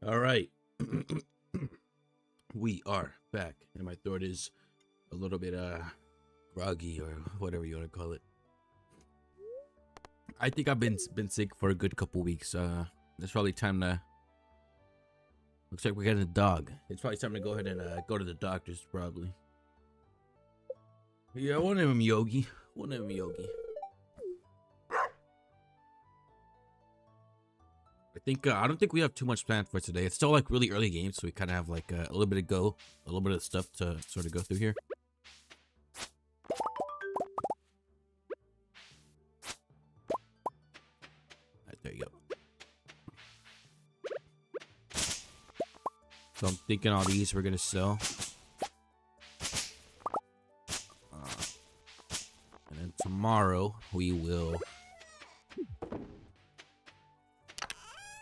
All right. We are back, and my throat is a little bit groggy or whatever you want to call it. I think I've been sick for a good couple weeks. It's probably time to. Looks like we're getting a dog. It's probably time to go ahead and go to the doctor's probably. Yeah, one of them Yogi. One of them Yogi. I don't think we have too much planned for today. It's still like really early game, so we kind of have like a little bit a little bit of stuff to sort of go through here. Right, there you go. So I'm thinking all these we're gonna sell. And then tomorrow we will.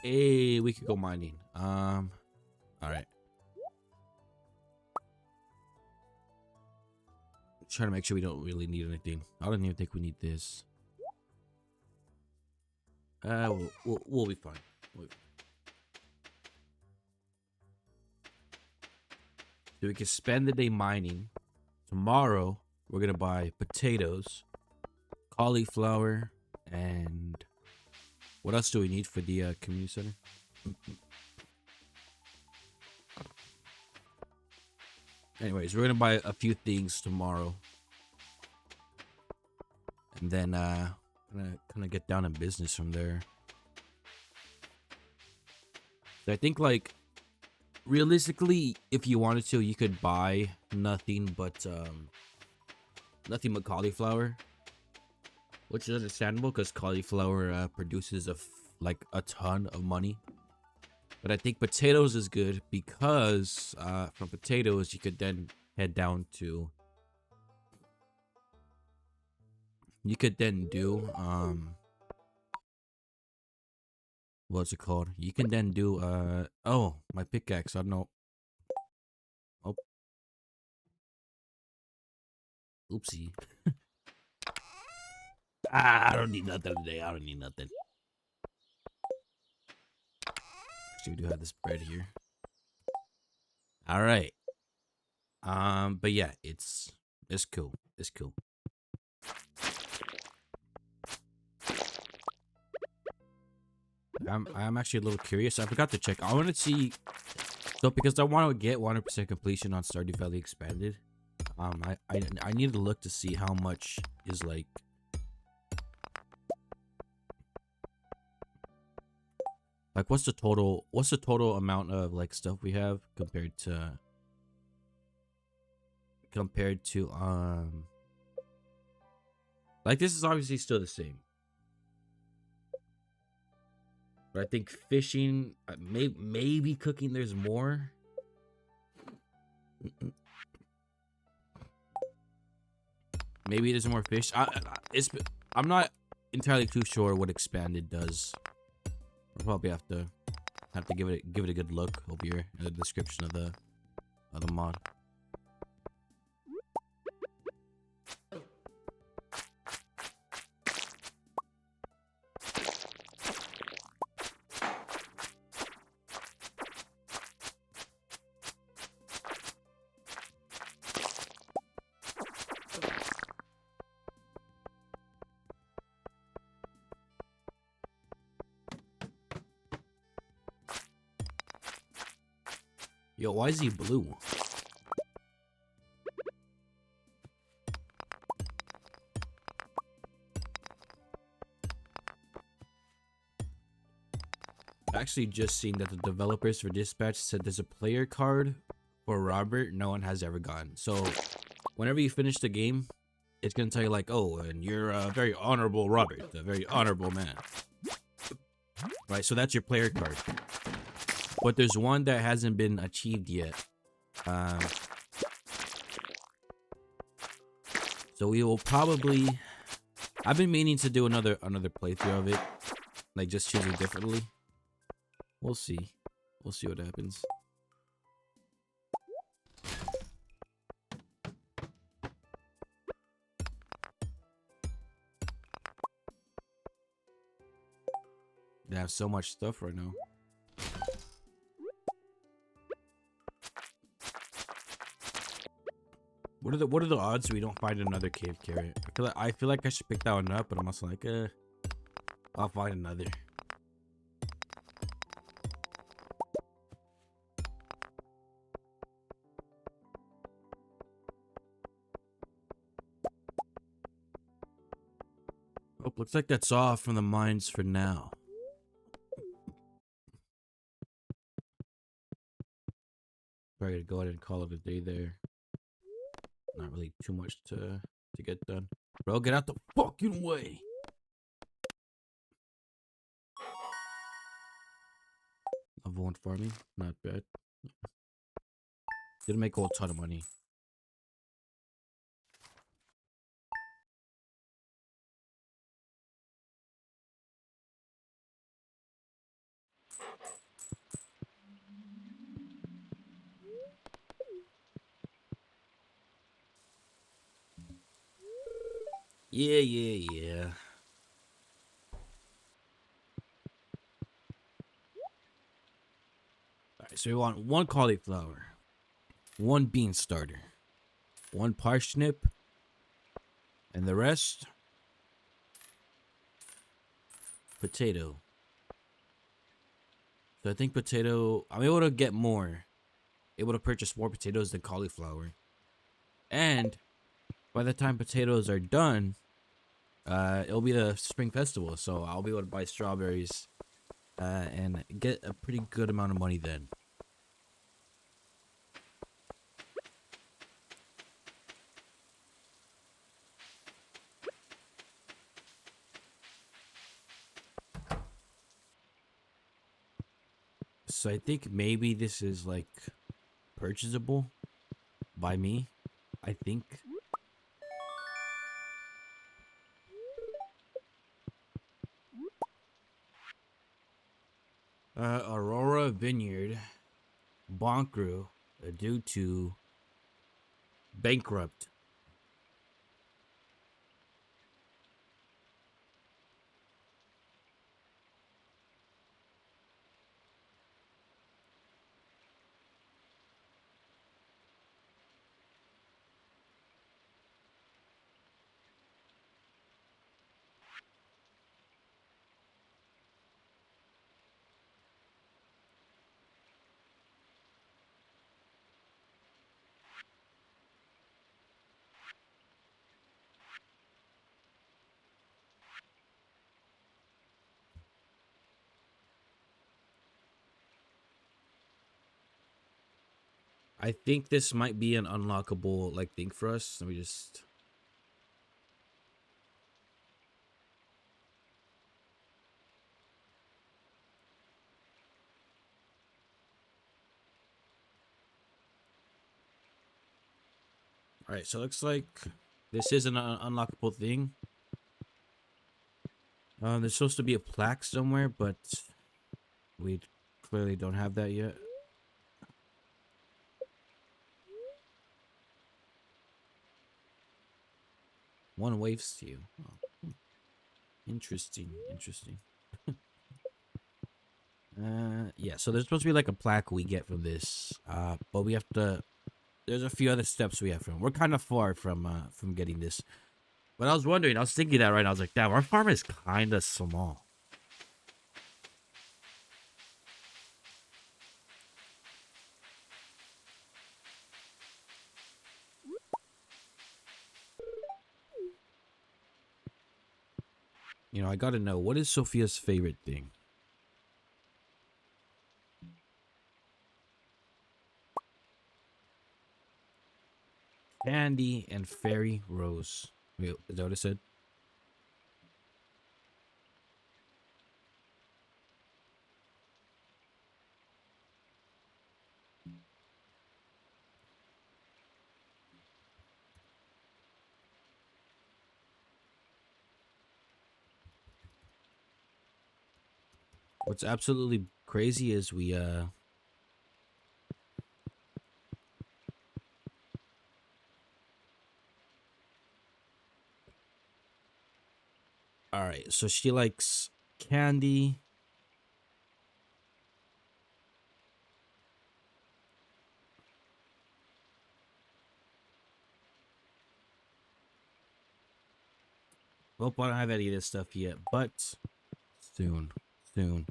Hey, we could go mining. All right. Trying to make sure we don't really need anything. I don't even think we need this. We'll be fine. So we can spend the day mining. Tomorrow we're gonna buy potatoes, cauliflower, and what else do we need for the community center? Anyways, we're gonna buy a few things tomorrow, and then gonna kind of get down in business from there. So I think like realistically, if you wanted to, you could buy nothing but cauliflower, which is understandable because cauliflower produces like a ton of money. But I think potatoes is good because from potatoes you could then head down to. You could then do what's it called? You can then do oh, my pickaxe. I don't know. Oh, oopsie. I don't need nothing today. I don't need nothing. Actually, we do have this bread here. All right. But yeah, it's cool. It's cool. I'm actually a little curious. I forgot to check. I want to see. So because I want to get 100% completion on Stardew Valley Expanded, I need to look to see how much is like. Like what's the total amount of like stuff we have compared to like this is obviously still the same. But I think fishing, maybe cooking, there's more. Maybe there's more fish. I'm not entirely too sure what expanded does. I'll probably have to give it a good look over here in the description of the mod. Yo, why is he blue? I actually just seen that the developers for Dispatch said there's a player card for Robert no one has ever gotten. So whenever you finish the game, it's gonna tell you like, oh, and you're a very honorable Robert, a very honorable man. Right, so that's your player card. But there's one that hasn't been achieved yet. So we will probably. I've been meaning to do another playthrough of it, like just choosing differently. We'll see. We'll see what happens. They have so much stuff right now. What are the odds we don't find another cave carrot? I feel like I should pick that one up, but I'm also like, I'll find another. Oh, looks like that's all from the mines for now. Probably gonna go ahead and call it a day there. Not really too much to get done. Bro, get out the fucking way. Level 1 farming, not bad. Didn't make a whole ton of money. Yeah. Alright, so we want 1 cauliflower, 1 bean starter, 1 parsnip, and the rest, potato. So I think potato, I'm able to get more. Able to purchase more potatoes than cauliflower. And by the time potatoes are done, it'll be the spring festival. So I'll be able to buy strawberries and get a pretty good amount of money then. So I think maybe this is like purchasable by me. I think. Aurora Vineyard Bonkru due to bankrupt. I think this might be an unlockable like thing for us. Let me just. All right, so it looks like this is an unlockable thing. There's supposed to be a plaque somewhere, but we clearly don't have that yet. One wave steal. Oh, interesting. Yeah. So there's supposed to be like a plaque we get from this. But we have to. There's a few other steps we have from. We're kind of far from getting this. But I was wondering. I was thinking that right now. I was like, damn, our farm is kind of small. I gotta know, what is Sophia's favorite thing? Candy and fairy rose. Wait, is that what it said? What's absolutely crazy is we all right, so she likes candy. Hope I don't have any of this stuff yet, but soon, soon.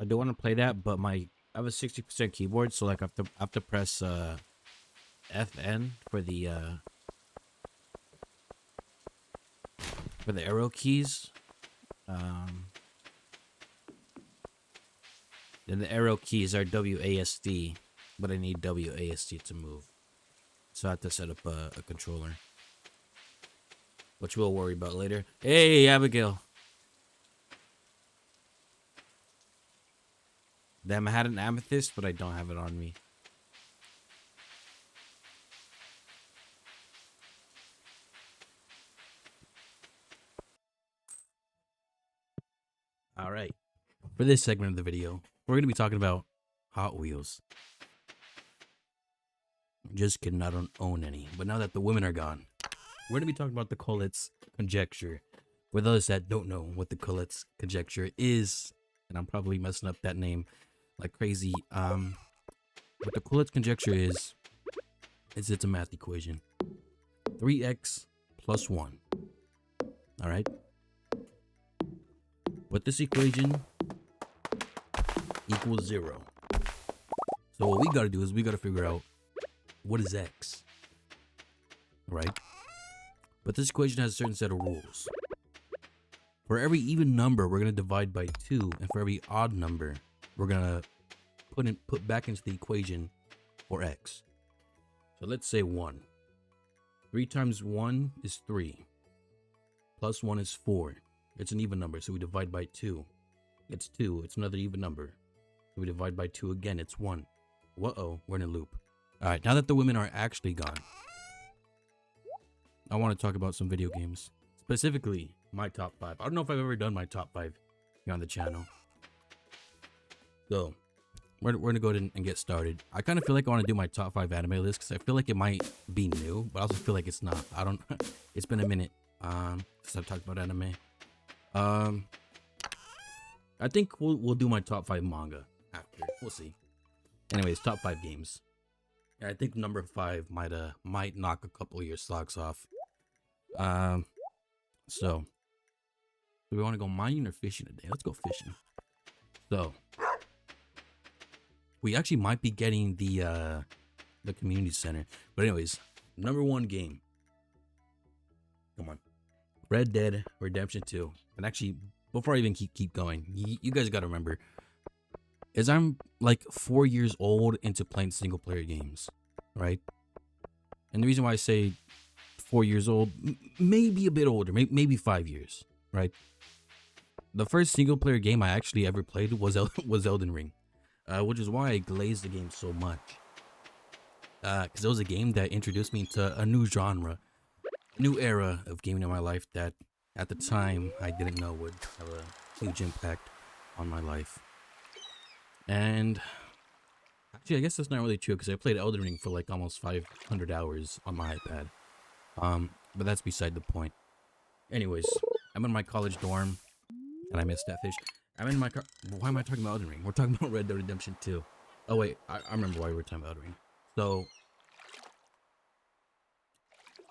I do want to play that, but I have a 60% keyboard, so like I have to press FN for the arrow keys. Then the arrow keys are WASD, but I need WASD to move. So I have to set up a controller, which we'll worry about later. Hey, Abigail. Damn, I had an amethyst, but I don't have it on me. All right. For this segment of the video, we're going to be talking about Hot Wheels. Just kidding, I don't own any. But now that the women are gone, we're going to be talking about the Colette's conjecture. For those that don't know what the Colette's conjecture is, and I'm probably messing up that name like crazy. What the Colette's conjecture is it's a math equation. 3x plus 1. All right. But this equation equals 0. So what we got to do is we got to figure out what is x. All right. But this equation has a certain set of rules. For every even number, we're going to divide by 2. And for every odd number, we're going to put back into the equation for x. So let's say 1. 3 times 1 is 3. Plus 1 is 4. It's an even number, so we divide by 2. It's 2. It's another even number. So we divide by 2 again. It's 1. Whoa, we're in a loop. All right, now that the women are actually gone, I want to talk about some video games. Specifically, my top 5. I don't know if I've ever done my top 5 here on the channel. So, we're going to go ahead and get started. I kind of feel like I want to do my top 5 anime list because I feel like it might be new, but I also feel like it's not. I don't. It's been a minute since I've talked about anime. I think we'll do my top 5 manga after. We'll see. Anyways, top 5 games. I think number 5 might knock a couple of your socks off. So do we want to go mining or fishing today? Let's go fishing. So we actually might be getting the community center. But anyways, number 1 game. Come on. Red Dead Redemption 2. And actually, before I even keep going, you guys got to remember, is I'm like 4 years old into playing single player games, right? And the reason why I say 4 years old, maybe a bit older, maybe 5 years, right? The first single player game I actually ever played was Elden Ring, which is why I glazed the game so much. Because it was a game that introduced me into a new genre, new era of gaming in my life that at the time I didn't know would have a huge impact on my life. And actually, I guess that's not really true because I played Elden Ring for like almost 500 hours on my iPad. But that's beside the point. Anyways, I'm in my college dorm, and I missed that fish. I'm in my car. Why am I talking about Elden Ring? We're talking about Red Dead Redemption 2. Oh wait, I remember why we were talking about Elden Ring. So,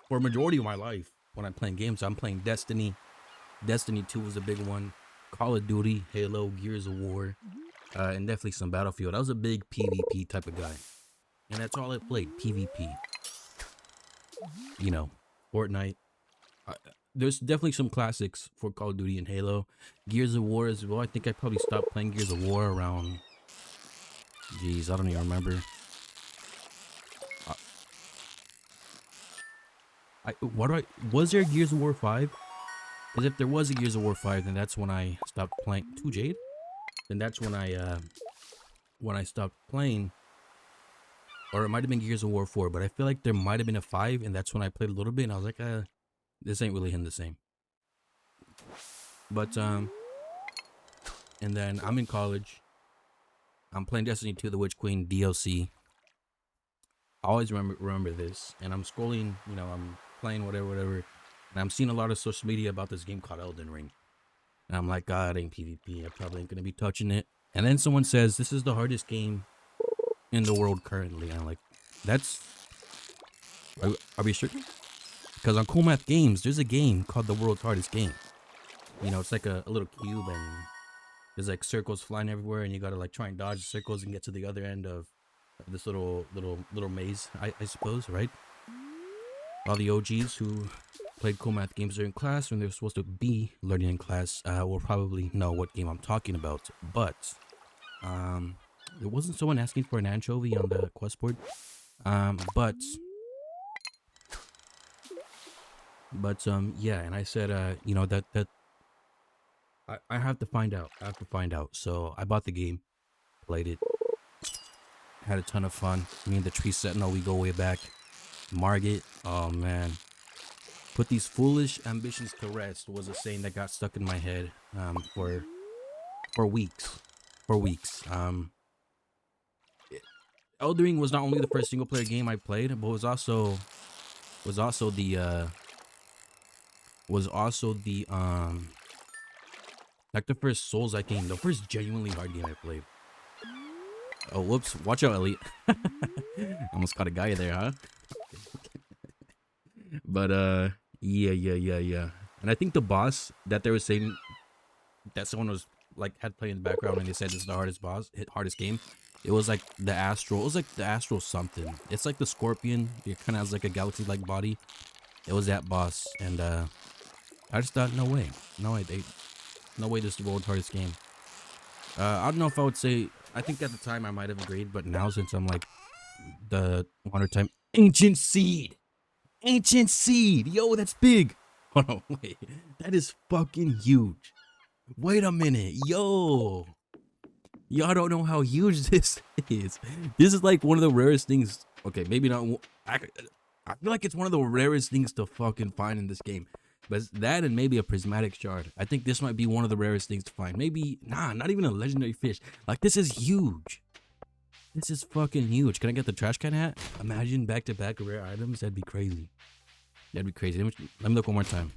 for a majority of my life, when I'm playing games, I'm playing Destiny. Destiny 2 was a big one. Call of Duty, Halo, Gears of War, and definitely some Battlefield. I was a big PvP type of guy, and that's all I played, PvP. You know, Fortnite. There's definitely some classics for Call of Duty and Halo. Gears of War as well. I think I probably stopped playing Gears of War around... Jeez, I don't even remember. Was there Gears of War 5? Because if there was a Gears of War 5, then that's when I stopped playing. 2 Jade? Then that's when I stopped playing. Or it might have been Gears of War 4, but I feel like there might have been a 5, and that's when I played a little bit, and I was like, this ain't really hitting the same. But, and then I'm in college, I'm playing Destiny 2 The Witch Queen DLC. I always remember this, and I'm scrolling, I'm playing whatever, and I'm seeing a lot of social media about this game called Elden Ring. And I'm like, God, it ain't PvP. I probably ain't gonna be touching it. And then someone says this is the hardest game in the world currently. And I'm like, that's are we sure? Because on Cool Math Games, there's a game called the world's hardest game. It's like a little cube, and there's like circles flying everywhere, and you gotta like try and dodge circles and get to the other end of this little maze, I suppose, right? All the OGs who played Cool Math Games during class when they're supposed to be learning in class will probably know what game I'm talking about. But there wasn't someone asking for an anchovy on the quest board. But yeah, and I said that I have to find out. I have to find out. So I bought the game, played it, had a ton of fun. Me and the Tree Sentinel, we go way back. Margit, oh man. Put these foolish ambitions to rest was a saying that got stuck in my head for weeks. For weeks. Elden Ring was not only the first single player game I played, but was also the like the first Souls-like game, the first genuinely hard game I played. Oh, whoops! Watch out, Elliot. Almost caught a guy there, huh? But yeah. And I think the boss that they were saying that someone was like had played in the background and they said this is the hardest game. It was like the Astral. It was like the Astral something. It's like the Scorpion. It kind of has like a galaxy-like body. It was that boss, and I just thought, no way, no way, no way, this is the world's hardest game. I don't know if I would say. I think at the time I might have agreed, but now since I'm like the 100-time Ancient Seed, yo, that's big. Hold on, wait, that is fucking huge. Wait a minute, yo. Y'all don't know how huge this is. This is like one of the rarest things. Okay, maybe not. I feel like it's one of the rarest things to fucking find in this game. But it's that and maybe a prismatic shard. I think this might be one of the rarest things to find. Maybe, not even a legendary fish. Like, this is huge. This is fucking huge. Can I get the trash can hat? Imagine back-to-back rare items. That'd be crazy. That'd be crazy. Let me look one more time.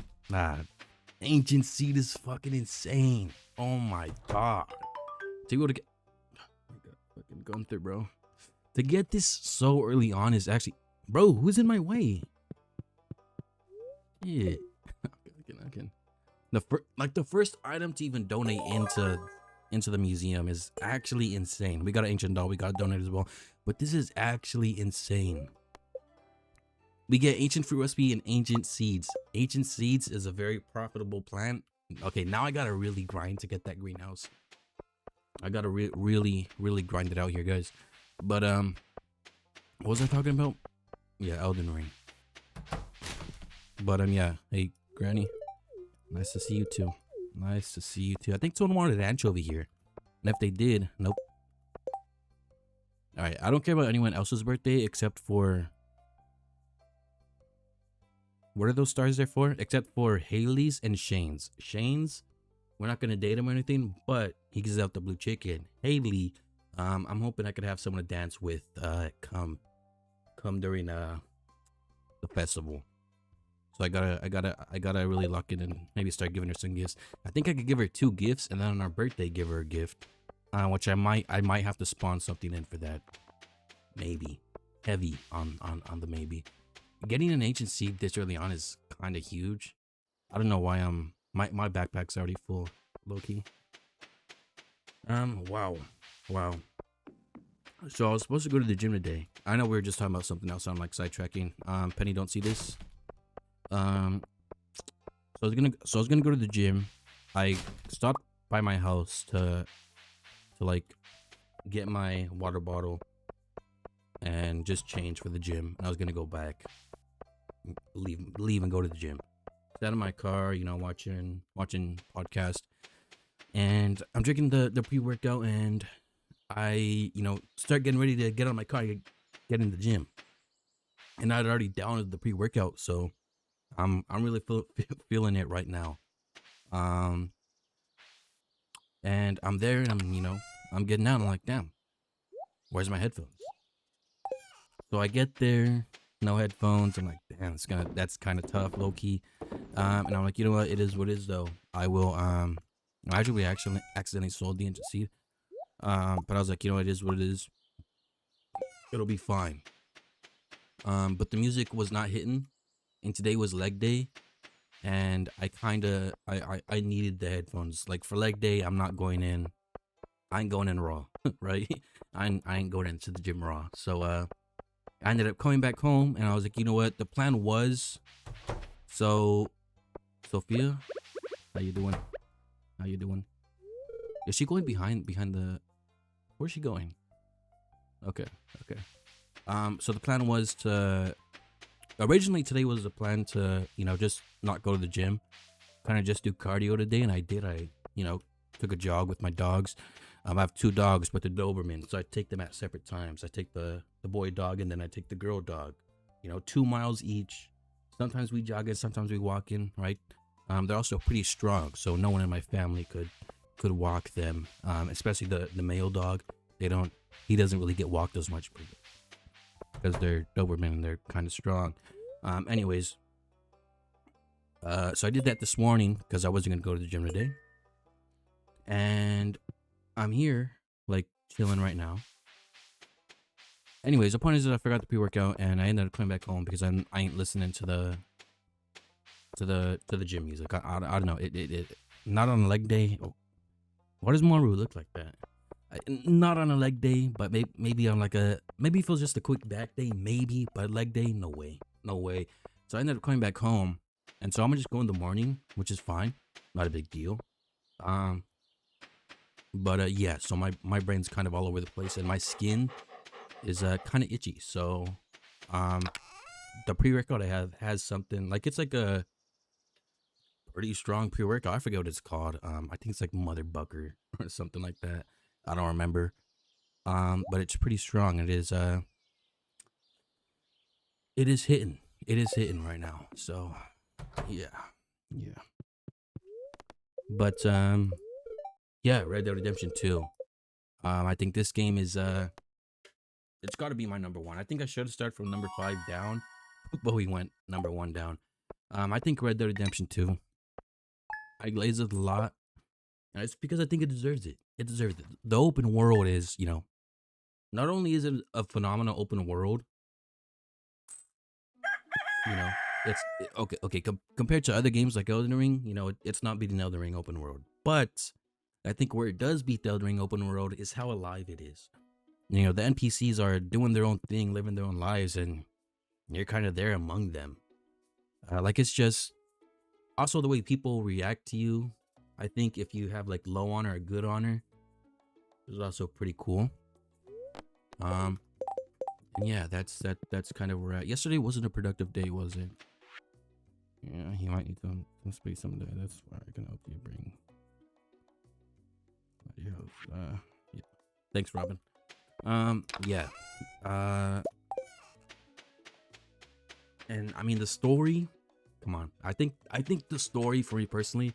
Ancient Seed is fucking insane. Oh my god. To go to get fucking Gunther, bro. To get this so early on is actually, bro, who's in my way? Yeah. Okay. The first item to even donate into the museum is actually insane. We got an ancient doll, we got to donate as well. But this is actually insane. We get ancient fruit recipe and ancient seeds. Ancient seeds is a very profitable plant. Okay, now I gotta really grind to get that greenhouse. I gotta really grind it out here, guys. But what was I talking about? Yeah, Elden Ring. But yeah, hey Granny, nice to see you too. Nice to see you too. I think someone wanted an anchovy here, and if they did, nope. All right, I don't care about anyone else's birthday except for. What are those stars there for? Except for Haley's and Shane's. Shane's, we're not gonna date him or anything, but he gives out the blue chicken. Haley, I'm hoping I could have someone to dance with come during the festival. So I gotta really lock in and maybe start giving her some gifts. I think I could give her 2 gifts, and then on our birthday give her a gift, which I might have to spawn something in for that. Maybe heavy on the maybe. Getting an ancient seed this early on is kind of huge. I don't know why my backpack's already full, low-key. Wow. So I was supposed to go to the gym today. I know we were just talking about something else. So I'm like sidetracking. Penny, don't see this. So I was gonna go to the gym. I stopped by my house to like get my water bottle and just change for the gym. And I was gonna go back, leave and go to the gym. Sat in my car, watching podcast, and I'm drinking the pre-workout, and I start getting ready to get on my car, get in the gym, and I'd already downloaded the pre-workout, so I'm really feeling it right now. And I'm there, and I'm getting out. I'm like, damn, where's my headphones? So I get there, no headphones. I'm like, damn, that's kind of tough, low key. And I'm like, you know what? It is what it is, though. I will. Actually, we accidentally sold the ancient seed. But I was like, you know, it is what it is. It'll be fine. But the music was not hitting, and today was leg day, and I needed the headphones. Like for leg day, I'm not going in. I ain't going in raw, right? I ain't going into the gym raw. So I ended up coming back home, and I was like, you know what? The plan was, so Sophia, how you doing? How you doing? Is she going behind the? Where's she going? Okay, okay. So the plan was to originally today was the plan to just not go to the gym, kind of just do cardio today, and I did. I took a jog with my dogs. I have 2 dogs, but they're Doberman, so I take them at separate times. I take the boy dog, and then I take the girl dog. 2 miles each. Sometimes we jog in, sometimes we walk in. Right? They're also pretty strong, so no one in my family could walk them. Especially the male dog. He doesn't really get walked as much because they're Doberman and they're kind of strong. Anyways, so I did that this morning because I wasn't gonna go to the gym today, and I'm here like chilling right now. Anyways, the point is that I forgot the pre-workout and I ended up coming back home because I ain't listening to the gym music. I don't know. It not on a leg day. Oh, why does Maru look like that? Not on a leg day, but maybe on maybe if it was just a quick back day, maybe, but leg day, no way. So I ended up coming back home, and so I'm gonna just go in the morning, which is fine, not a big deal. But yeah, so my brain's kind of all over the place, and my skin is kind of itchy. So the pre-workout I have has something like it's like a pretty strong pre-workout. I forget what it's called. I think it's like Mother Bucker or something like that. I don't remember. But it's pretty strong. It is hitting. It is hitting right now. So yeah. But yeah, Red Dead Redemption 2. I think this game is it's got to be my number 1. I think I should have started from number 5 down, but we went number 1 down. I think Red Dead Redemption 2. I glaze it a lot. And it's because I think it deserves it. It deserves it. The open world is, not only is it a phenomenal open world, it's okay. Compared to other games like Elden Ring, it's not beating Elden Ring open world. But I think where it does beat the Elden Ring open world is how alive it is. The NPCs are doing their own thing, living their own lives, and you're kind of there among them. It's just also the way people react to you. I think if you have like low honor or good honor, is also pretty cool. And yeah, that's kind of where we're at. Yesterday wasn't a productive day, was it? Yeah, he might need some space someday. That's why I can help you bring. Yeah. Thanks, Robin. Yeah. And I mean the story. Come on, I think the story for me personally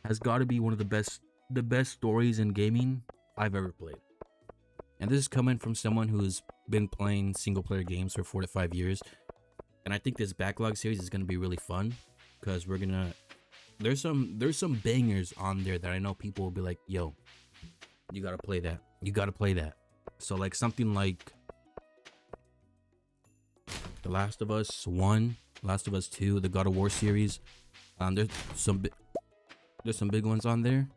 has got to be one of the best stories in gaming I've ever played. And this is coming from someone who's been playing single player games for 4 to 5 years. And I think this backlog series is gonna be really fun because there's some bangers on there that I know people will be like, yo, you gotta play that. You gotta play that. So like something like The Last of Us 1, Last of Us 2, the God of War series. There's some big ones on there.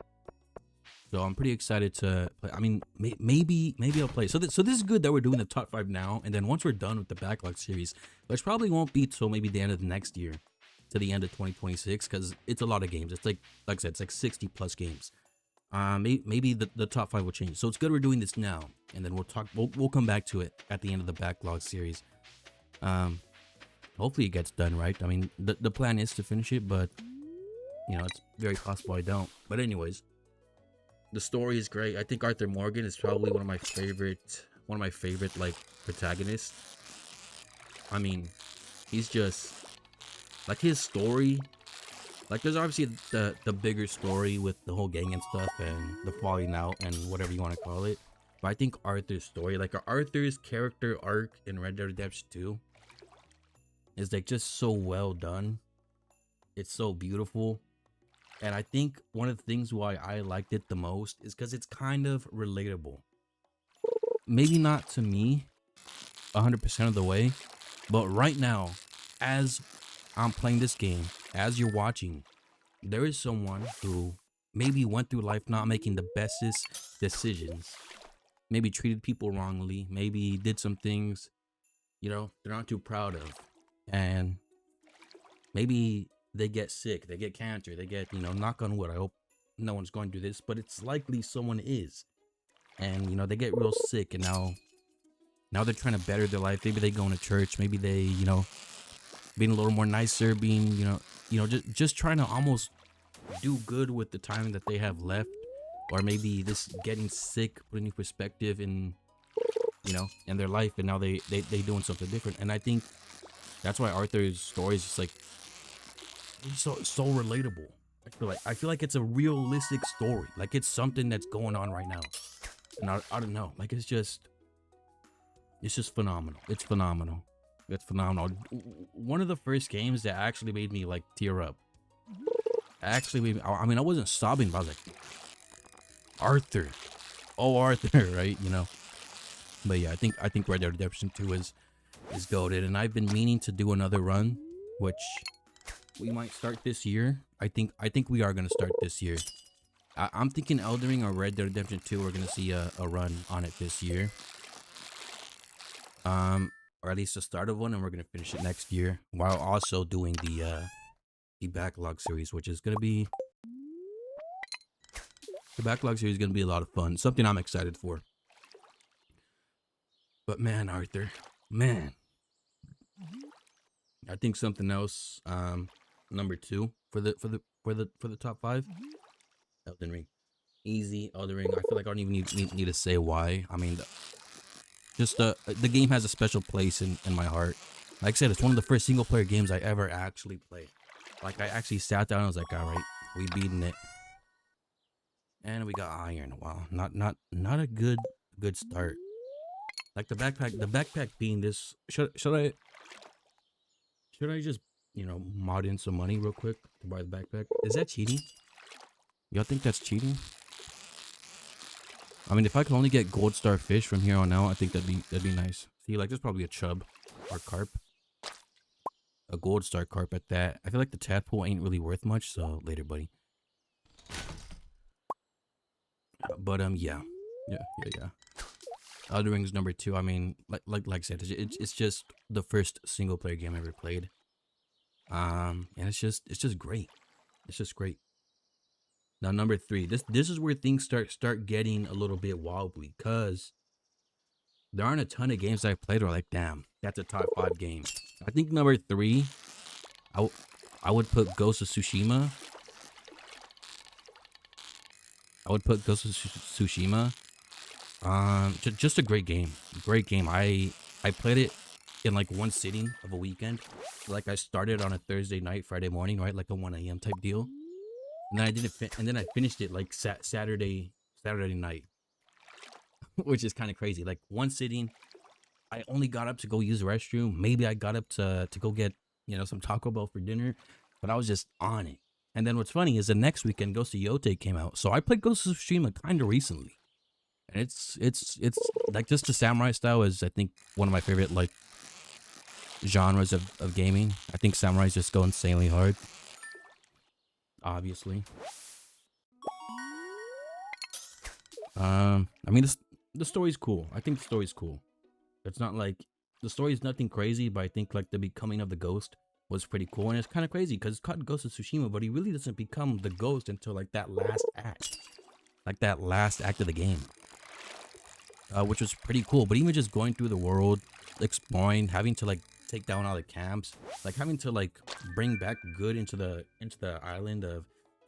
So I'm pretty excited to play. I mean, maybe I'll play. So this is good that we're doing the top 5 now, and then once we're done with the backlog series, which probably won't be till maybe the end of the next year, to the end of 2026, because it's a lot of games. It's like I said, it's like 60 plus games. Maybe the top 5 will change. So it's good we're doing this now, and then we'll come back to it at the end of the backlog series. Hopefully it gets done right. I mean, the plan is to finish it, but it's very possible I don't. But anyways, the story is great. I think Arthur Morgan is probably one of my favorite like protagonists. I mean, he's just like his story. Like there's obviously the bigger story with the whole gang and stuff and the falling out and whatever you want to call it. But I think Arthur's story, like Arthur's character arc in Red Dead Redemption 2, is like just so well done. It's so beautiful. And I think one of the things why I liked it the most is because it's kind of relatable. Maybe not to me 100% of the way, but right now, as I'm playing this game, as you're watching, there is someone who maybe went through life not making the bestest decisions, maybe treated people wrongly, maybe did some things, you know, they're not too proud of. And maybe they get sick, they get cancer, they get, you know, knock on wood. I hope no one's going through this, but it's likely someone is. And, you know, they get real sick and now they're trying to better their life. Maybe they go into church, maybe they, you know, being a little more nicer, being, just trying to almost do good with the time that they have left. Or maybe this getting sick, putting in perspective in, you know, in their life, and now they doing something different. And I think that's why Arthur's story is just like so relatable. I feel like it's a realistic story. Like it's something that's going on right now. And I don't know. Like it's just phenomenal. It's phenomenal. It's phenomenal. One of the first games that actually made me like tear up. Actually made me, I mean, I wasn't sobbing, but I was like, Arthur. Oh, Arthur, right? You know. But yeah, I think Red Dead Redemption 2 is goated, and I've been meaning to do another run, which we might start this year. I think we are gonna start this year. I'm thinking Elden Ring or Red Dead Redemption 2. We're gonna see a run on it this year. Or at least the start of one, and we're gonna finish it next year, while also doing the backlog series, which is gonna be a lot of fun. Something I'm excited for. But man, Arthur, man, I think something else. Number 2 for the top 5. Elden Ring, easy. Elden Ring. I feel like I don't even need to say why. I mean, the game has a special place in my heart. Like I said, it's one of the first single player games I ever actually played. Like I actually sat down and was like, all right, we beaten it, and we got iron. Wow, not a good start. Like the backpack being this. Should I just, you know, mod in some money real quick to buy the backpack? Is that cheating? Y'all think that's cheating? I mean, if I could only get gold star fish from here on out, I think that'd be nice. See, like there's probably a chub or carp, a gold star carp at that. I feel like the tadpole ain't really worth much, so later, buddy. But yeah. Elden Ring's number 2. I mean, like I said, it's just the first single player game I ever played. And it's just great. It's just great. Now number 3. This is where things start getting a little bit wobbly, cause there aren't a ton of games I played where like, damn, that's a top 5 game. I think number 3, I would put Ghost of Tsushima. Just a great game. I played it in like one sitting of a weekend. Like I started on a Thursday night, Friday morning, right? Like a 1 a.m. type deal. And then I finished it like Saturday night, which is kind of crazy. Like one sitting, I only got up to go use the restroom. Maybe I got up to go get, you know, some Taco Bell for dinner, but I was just on it. And then what's funny is the next weekend Ghost of Yote came out, so I played Ghost of Tsushima kind of recently, and it's like just the samurai style is, I think, one of my favorite like genres of gaming. I think samurais just go insanely hard. Obviously. I mean, the story's cool. I think the story's cool. It's not like the story's nothing crazy, but I think like the becoming of the ghost was pretty cool, and it's kind of crazy because it's called Ghost of Tsushima, but he really doesn't become the ghost until like that last act of the game, which was pretty cool. But even just going through the world, exploring, having to like take down all the camps, like having to like bring back good into the island of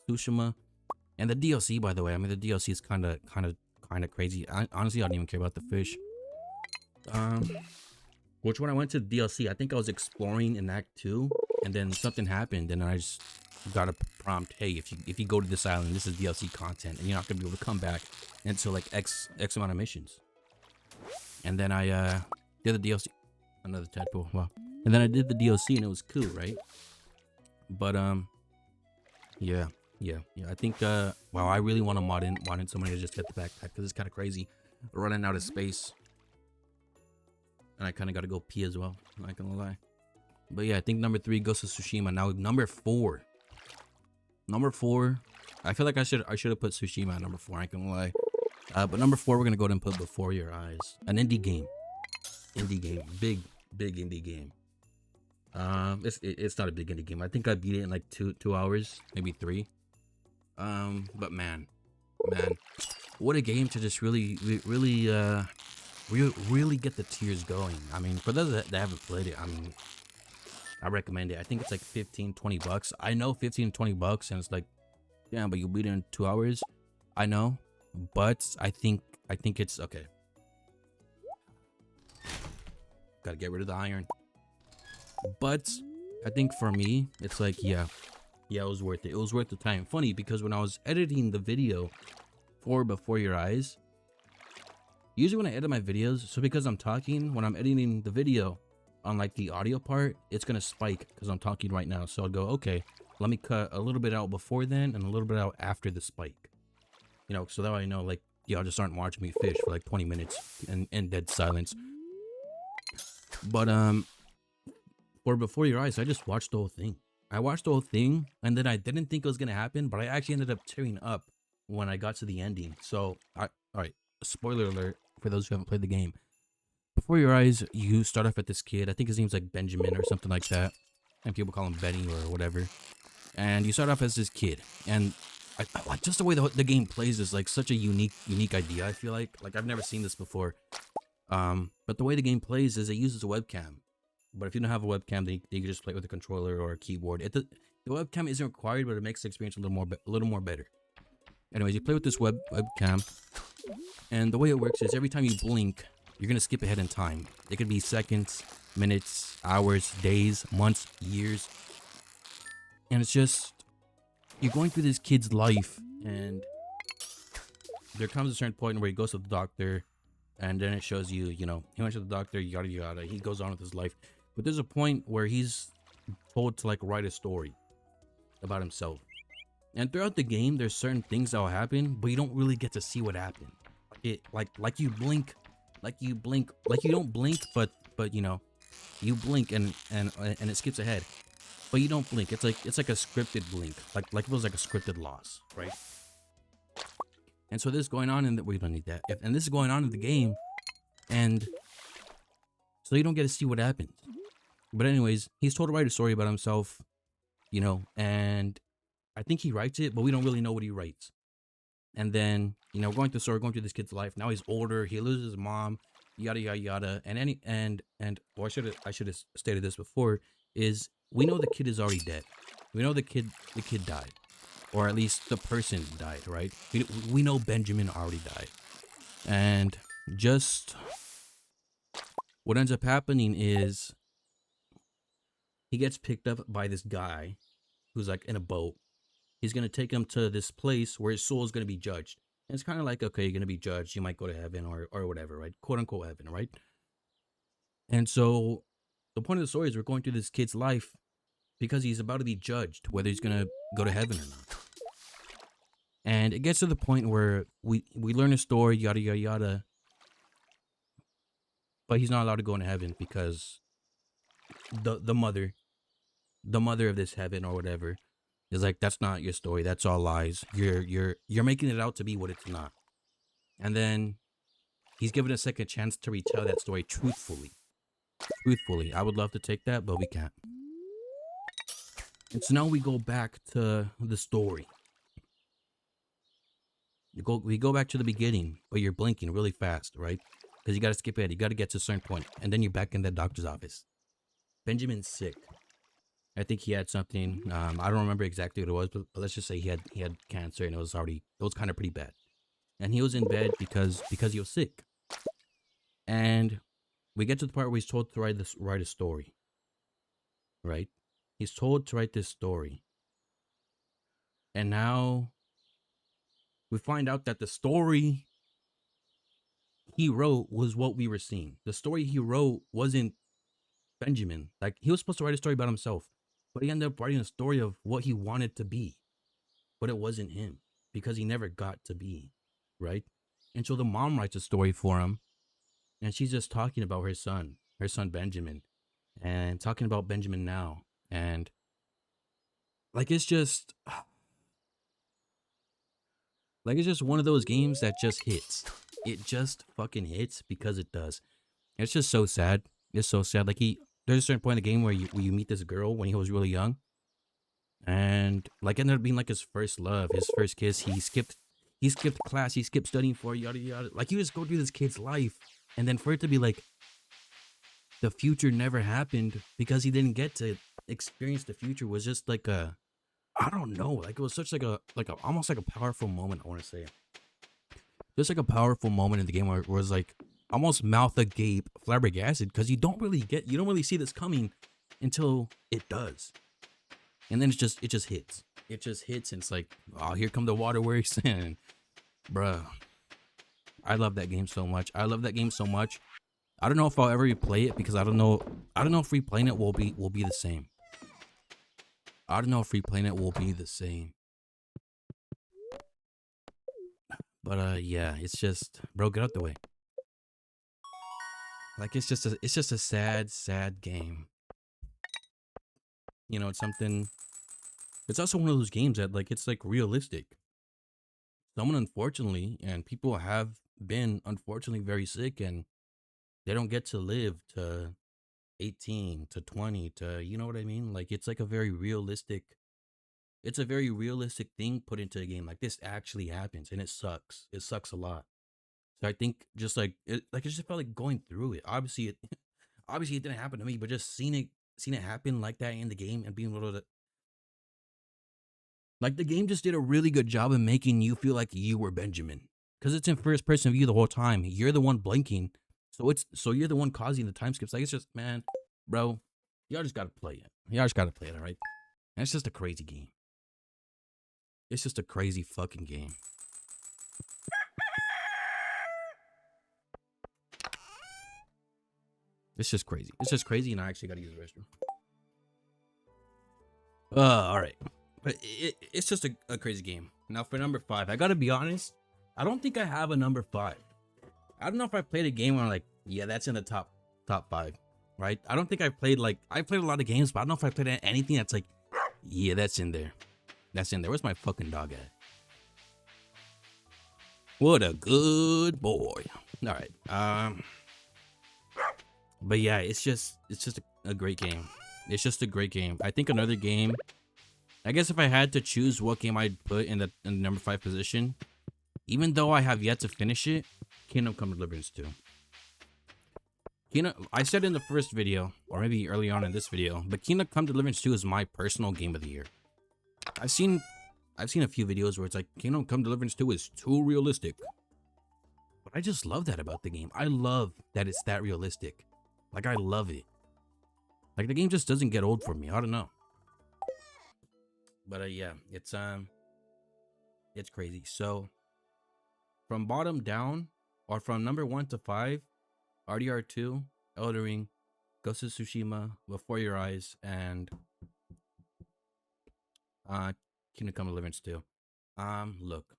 Tsushima. And the DLC, by the way, I mean the DLC is kind of crazy. Honestly, I don't even care about the fish. Which when I went to the DLC, I think I was exploring in Act 2, and then something happened, and I just got a prompt, hey, if you go to this island, this is DLC content, and you're not gonna be able to come back until like X amount of missions. And then I did the DLC. Another tadpole. Wow. And then I did the DLC and it was cool, right? But yeah, I think wow, I really want to mod in somebody to just get the backpack because it's kind of crazy running out of space. And I kind of got to go pee as well. I'm not gonna lie. But yeah, I think number 3 goes to Tsushima. Now number 4. Number 4. I feel like I should have put Tsushima at number 4. I ain't gonna lie. But number 4, we're gonna go ahead and put Before Your Eyes. An indie game. Big indie game. It's not a big indie game. I think I beat it in like two hours, maybe 3. But man, what a game to just really get the tears going. I mean, for those that haven't played it, I mean, I recommend it. I think it's like 15-20 bucks. I know 15-20 bucks, and it's like, yeah, but you beat it in 2 hours. I know, but I think it's okay. Gotta get rid of the iron. But I think for me, it's like, yeah, it was worth it. It was worth the time. Funny, because when I was editing the video for Before Your Eyes, usually when I edit my videos, so because I'm talking, when I'm editing the video on like the audio part, it's gonna spike because I'm talking right now. So I'll go, okay, let me cut a little bit out before then and a little bit out after the spike. You know, so that way I know, like, y'all just aren't watching me fish for like 20 minutes in dead silence. But for Before Your Eyes, I just watched the whole thing. I watched the whole thing, and then I didn't think it was gonna happen, but I actually ended up tearing up when I got to the ending. So, all right, spoiler alert for those who haven't played the game. Before Your Eyes, you start off at this kid. I think his name's like Benjamin or something like that, and people call him Benny or whatever. And you start off as this kid, and I like just the way the game plays is like such a unique idea. I feel like I've never seen this before. But the way the game plays is it uses a webcam. But if you don't have a webcam, then you can just play with a controller or a keyboard. The webcam isn't required, but it makes the experience a little more better. Anyways, you play with this webcam, and the way it works is every time you blink, you're gonna skip ahead in time. It could be seconds, minutes, hours, days, months, years, and it's just you're going through this kid's life, and there comes a certain point where he goes to the doctor, and then it shows you, you know, he went to the doctor, yada yada. He goes on with his life. But there's a point where he's told to like write a story about himself. And throughout the game, there's certain things that will happen, but you don't really get to see what happened. Like you blink, like you don't blink, but you know, you blink and it skips ahead. But you don't blink. It's like a scripted blink. Like it was like a scripted loss, right? And so this is going on in the we don't need that. And this is going on in the game, and so you don't get to see what happens. But anyways, he's told to write a story about himself, you know, and I think he writes it, but we don't really know what he writes. And then, you know, going through this kid's life. Now he's older, he loses his mom, yada yada yada. And well, I should have stated this before, is we know the kid is already dead. We know the kid died. Or at least the person died, right? We know Benjamin already died. And just what ends up happening is he gets picked up by this guy who's like in a boat. He's going to take him to this place where his soul is going to be judged. And it's kind of like, okay, you're going to be judged. You might go to heaven or whatever, right? Quote unquote heaven, right? And so the point of the story is we're going through this kid's life because he's about to be judged, whether he's going to go to heaven or not. And it gets to the point where we learn a story, yada, yada, yada. But he's not allowed to go into heaven because the mother of this heaven or whatever is like, that's not your story. That's all lies. You're making it out to be what it's not. And then he's given a second chance to retell that story truthfully. I would love to take that, but we can't. And so now we go back to the story. We go back to the beginning, but you're blinking really fast, right? Because you got to skip ahead. You got to get to a certain point, and then you're back in the doctor's office. Benjamin's sick. I think he had something. I don't remember exactly what it was, but let's just say he had cancer, and it was kind of pretty bad. And he was in bed because he was sick. And we get to the part where he's told to write a story. Right? He's told to write this story. And now we find out that the story he wrote was what we were seeing. The story he wrote wasn't Benjamin. Like he was supposed to write a story about himself, but he ended up writing a story of what he wanted to be, but it wasn't him because he never got to be, right? And so the mom writes a story for him, and she's just talking about her son Benjamin, and talking about Benjamin now, and like it's just like it's just one of those games that just hits. It just fucking hits because it does. It's just so sad. It's so sad. Like there's a certain point in the game where you meet this girl when he was really young, and like ended up being like his first love, his first kiss. He skipped class, he skipped studying for yada yada. Like you just go through this kid's life, and then for it to be like the future never happened because he didn't get to experience the future was just like a, I don't know, like it was such like a almost like a powerful moment. I want to say just like a powerful moment in the game where it was like almost mouth agape, flabbergasted because you don't really see this coming until it does, and then it just hits. It just hits, and it's like, oh, here come the waterworks, and bruh, I love that game so much. I love that game so much. I don't know if I'll ever replay it because I don't know. I don't know if replaying it will be the same. I don't know if replaying it will be the same. But yeah, it's just, bro, get out the way. Like it's just a sad game. You know, it's something. It's also one of those games that like it's like realistic. Someone unfortunately, and people have been unfortunately very sick, and they don't get to live to 18 to 20 to, you know what I mean? Like it's like a very realistic, it's a very realistic thing put into a game. Like this actually happens, and it sucks. It sucks a lot. So I think just like like it's just felt like going through it. Obviously it obviously it didn't happen to me, but just seeing it happen like that in the game and being able to, like, the game just did a really good job of making you feel like you were Benjamin. Because it's in first person view the whole time. You're the one blinking. So you're the one causing the time skips. Like it's just, man, bro, y'all just gotta play it. Y'all just gotta play it, alright? And it's just a crazy game. It's just a crazy fucking game. It's just crazy. It's just crazy, and I actually gotta use the restroom. All right. But it's just a crazy game. Now for number 5, I gotta be honest. I don't think I have a number 5. I don't know if I played a game where I'm like, yeah, that's in the top 5, right? I don't think I played a lot of games, but I don't know if I played anything that's like, yeah, that's in there. That's in there. Where's my fucking dog at? What a good boy. All right. But yeah, it's just a great game. It's just a great game. I think another game, I guess if I had to choose what game I'd put in the number 5 position, even though I have yet to finish it, Kingdom Come Deliverance 2. I said in the first video, or maybe early on in this video, but Kingdom Come Deliverance 2 is my personal game of the year. I've seen a few videos where it's like Kingdom Come Deliverance 2 is too realistic. But I just love that about the game. I love that it's that realistic. Like I love it. Like the game just doesn't get old for me. I don't know. But yeah, it's crazy. So from bottom down, or from number 1 to 5, RDR2, Elden Ring, Ghost of Tsushima, Before Your Eyes, and Kingdom Come Deliverance 2. Look,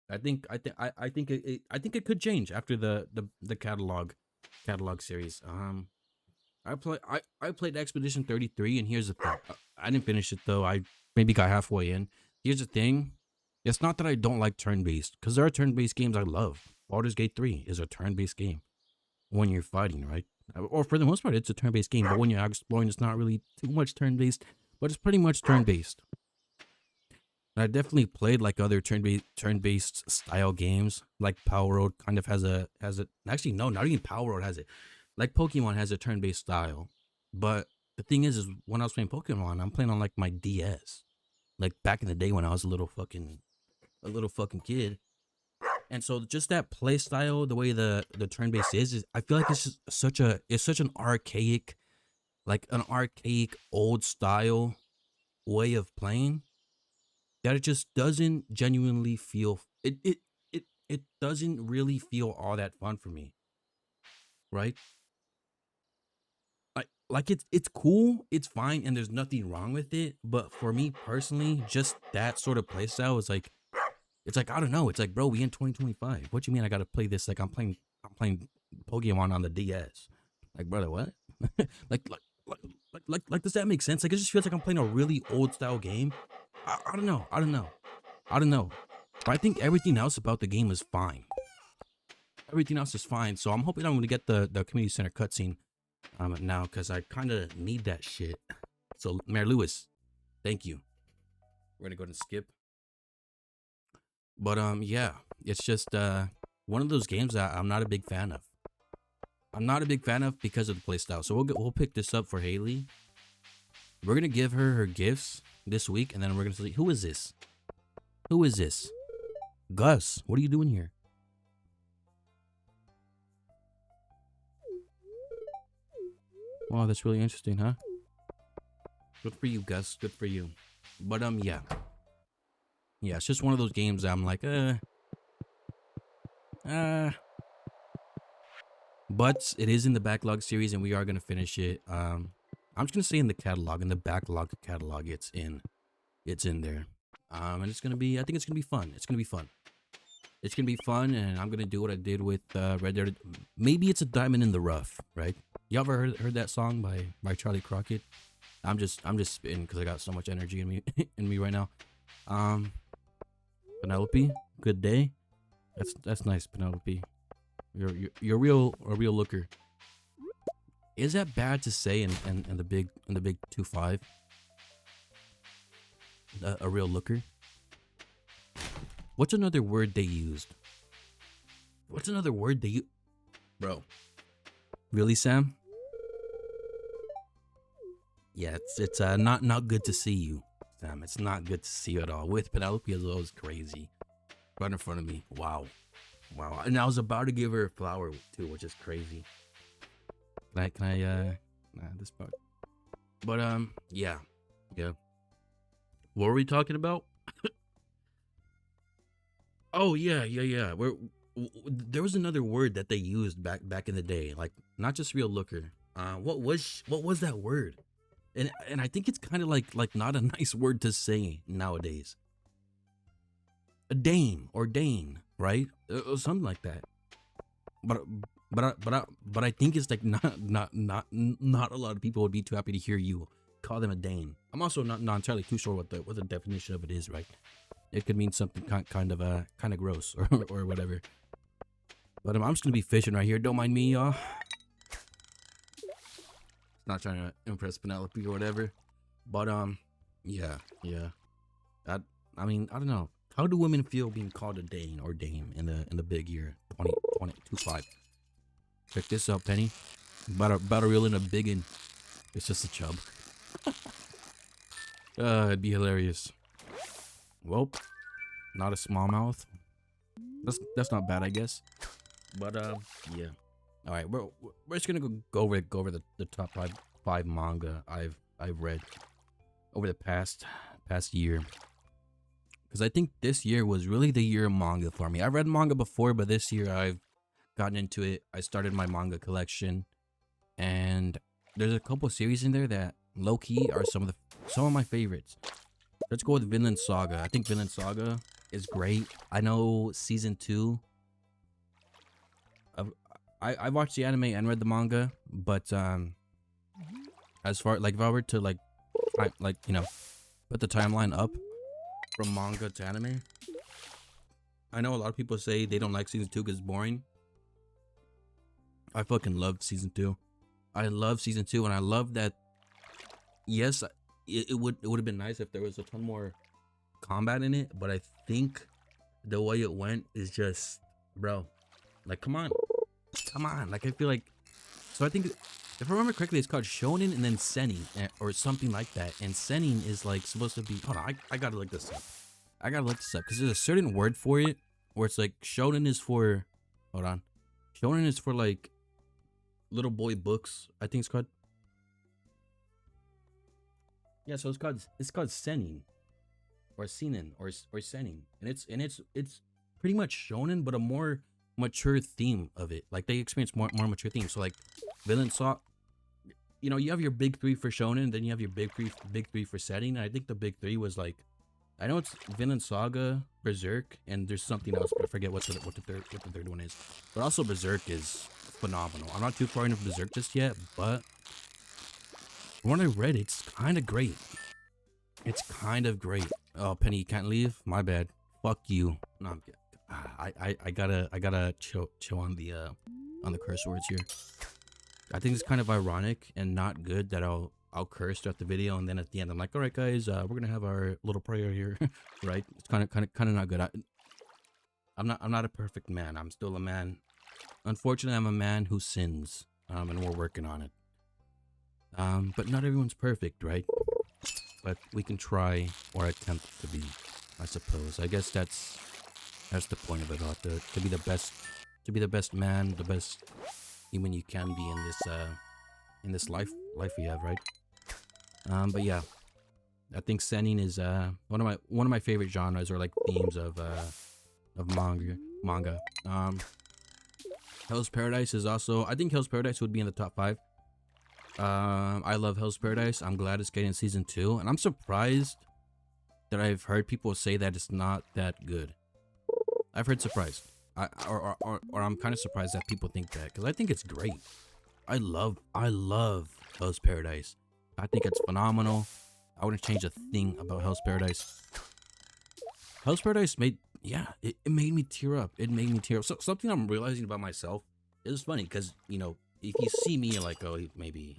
I think it could change after the catalog series. I played Expedition 33, and here's the thing. I didn't finish it though. I maybe got halfway in. Here's the thing. It's not that I don't like turn-based, because there are turn-based games I love. Baldur's Gate 3 is a turn-based game when you're fighting, right? Or for the most part, it's a turn-based game, but when you're exploring, it's not really too much turn-based, but it's pretty much turn-based. I definitely played like other turn-based style games. Like Power Road kind of has a actually no, not even Power Road has it. Like Pokemon has a turn-based style. But the thing is when I was playing Pokemon, I'm playing on like my DS. Like back in the day when I was a little fucking kid. And so just that play style, the way the turn-based is I feel like it's just such an archaic, like an archaic old style way of playing that it just doesn't genuinely feel it it doesn't really feel all that fun for me, right? Like it's cool, it's fine, and there's nothing wrong with it. But for me personally, just that sort of playstyle is like, it's like, I don't know. It's like, bro, we in 2025. What you mean I gotta play this like I'm playing Pokemon on the DS? Like, brother, what? like, like, like, does that make sense? Like, it just feels like I'm playing a really old style game. I don't know. I don't know. I don't know. But I think everything else about the game is fine. Everything else is fine. So I'm hoping I'm gonna get the community center cutscene now, because I kind of need that shit. So Mayor Lewis, thank you. We're gonna go and skip. But yeah, it's just one of those games that I'm not a big fan of. I'm not a big fan of because of the playstyle. So we'll pick this up for Haley. We're gonna give her her gifts this week, and then we're gonna see who is this. Who is this? Gus, what are you doing here? Wow, that's really interesting, huh? Good for you, Gus. Good for you. But yeah. Yeah, it's just one of those games that I'm like, but it is in the backlog series, and we are gonna finish it. I'm just gonna say in the catalog, in the backlog catalog, it's in there. And it's gonna be, I think it's gonna be fun. It's gonna be fun. It's gonna be fun, and I'm gonna do what I did with Red Dead. Maybe it's a diamond in the rough, right? You ever heard that song by Charlie Crockett? I'm just spitting because I got so much energy in me in me right now. Um, Penelope, good day. That's nice, Penelope. You're a real looker. Is that bad to say in the big 2-5? A real looker. What's another word they used? What's another word they use? Bro. Really, Sam? Yeah, it's not good to see you, Sam. It's not good to see you at all. With Penelope as well is crazy. Right in front of me. Wow. Wow. And I was about to give her a flower too, which is crazy. Can I nah, this part. But yeah. Yeah. What were we talking about? Oh yeah. There was another word that they used back in the day, like not just real looker. What was that word? And I think it's kind of like not a nice word to say nowadays. A dame or Dane, right? Or something like that. But but I think it's like not a lot of people would be too happy to hear you call them a Dane. I'm also not entirely too sure what the definition of it is, right? It could mean something kind of gross or whatever. But I'm just gonna be fishing right here. Don't mind me, y'all. Not trying to impress Penelope or whatever. But yeah. I mean, I don't know. How do women feel being called a Dane or Dame in the big year 2025? Check this out, Penny. About to reel in a biggin. It's just a chub. It'd be hilarious. Well, not a smallmouth. That's not bad, I guess. But yeah. All right, we're just gonna go over the top five manga I've read over the past year, because I think this year was really the year of manga for me. I read manga before, but this year I've gotten into it. I started my manga collection, and there's a couple series in there that low key are some of my favorites. Let's go with Vinland Saga. I think Vinland Saga is great. I know season 2. I watched the anime and read the manga, but as far like if I were to like put the timeline up from manga to anime, I know a lot of people say they don't like season 2 because it's boring. I fucking love season 2. I love season 2, and I love that. Yes, it would have been nice if there was a ton more combat in it, but I think the way it went is just, bro, like come on, like I feel like, so I think if I remember correctly, it's called shonen and then senin or something like that, and senin is like supposed to be, hold on, I gotta look this up. Because there's a certain word for it where it's like shonen is for, hold on, shonen is for like little boy books, I think it's called. Yeah, so it's called senin or senin or senin, and it's pretty much shonen, but a more mature theme of it. Like they experience more mature themes. So like Villain Saw, you know, you have your big three for shonen, then you have your big three for setting. And I think the big three was like, I know it's Vinland Saga, Berserk, and there's something else, but I forget what the third one is. But also Berserk is phenomenal. I'm not too far into Berserk just yet, but from what I read, it's kind of great. It's kind of great. Oh, Penny, you can't leave. My bad. Fuck you. No, I'm kidding. I gotta chill on the curse words here. I think it's kind of ironic and not good that I'll curse throughout the video, and then at the end I'm like, all right guys, we're gonna have our little prayer here. Right? It's kind of not good. I'm not a perfect man. I'm still a man. Unfortunately, I'm a man who sins, and we're working on it. But not everyone's perfect, right? But we can try or attempt to be, I suppose. I guess that's the point of it all. To be the best man, the best human you can be in this life we have, right? But yeah, I think Senin is one of my favorite genres or like themes of manga. Hell's Paradise is also, I think Hell's Paradise would be in the top 5. I love Hell's Paradise. I'm glad it's getting season 2, and I'm surprised that I've heard people say that it's not that good. I've heard surprised. Or I'm kind of surprised that people think that, because I think it's great. I love Hell's Paradise. I think it's phenomenal. I wouldn't change a thing about Hell's Paradise. Hell's Paradise made me tear up. It made me tear up. So something I'm realizing about myself is funny, because you know, if you see me, you're like, oh, maybe.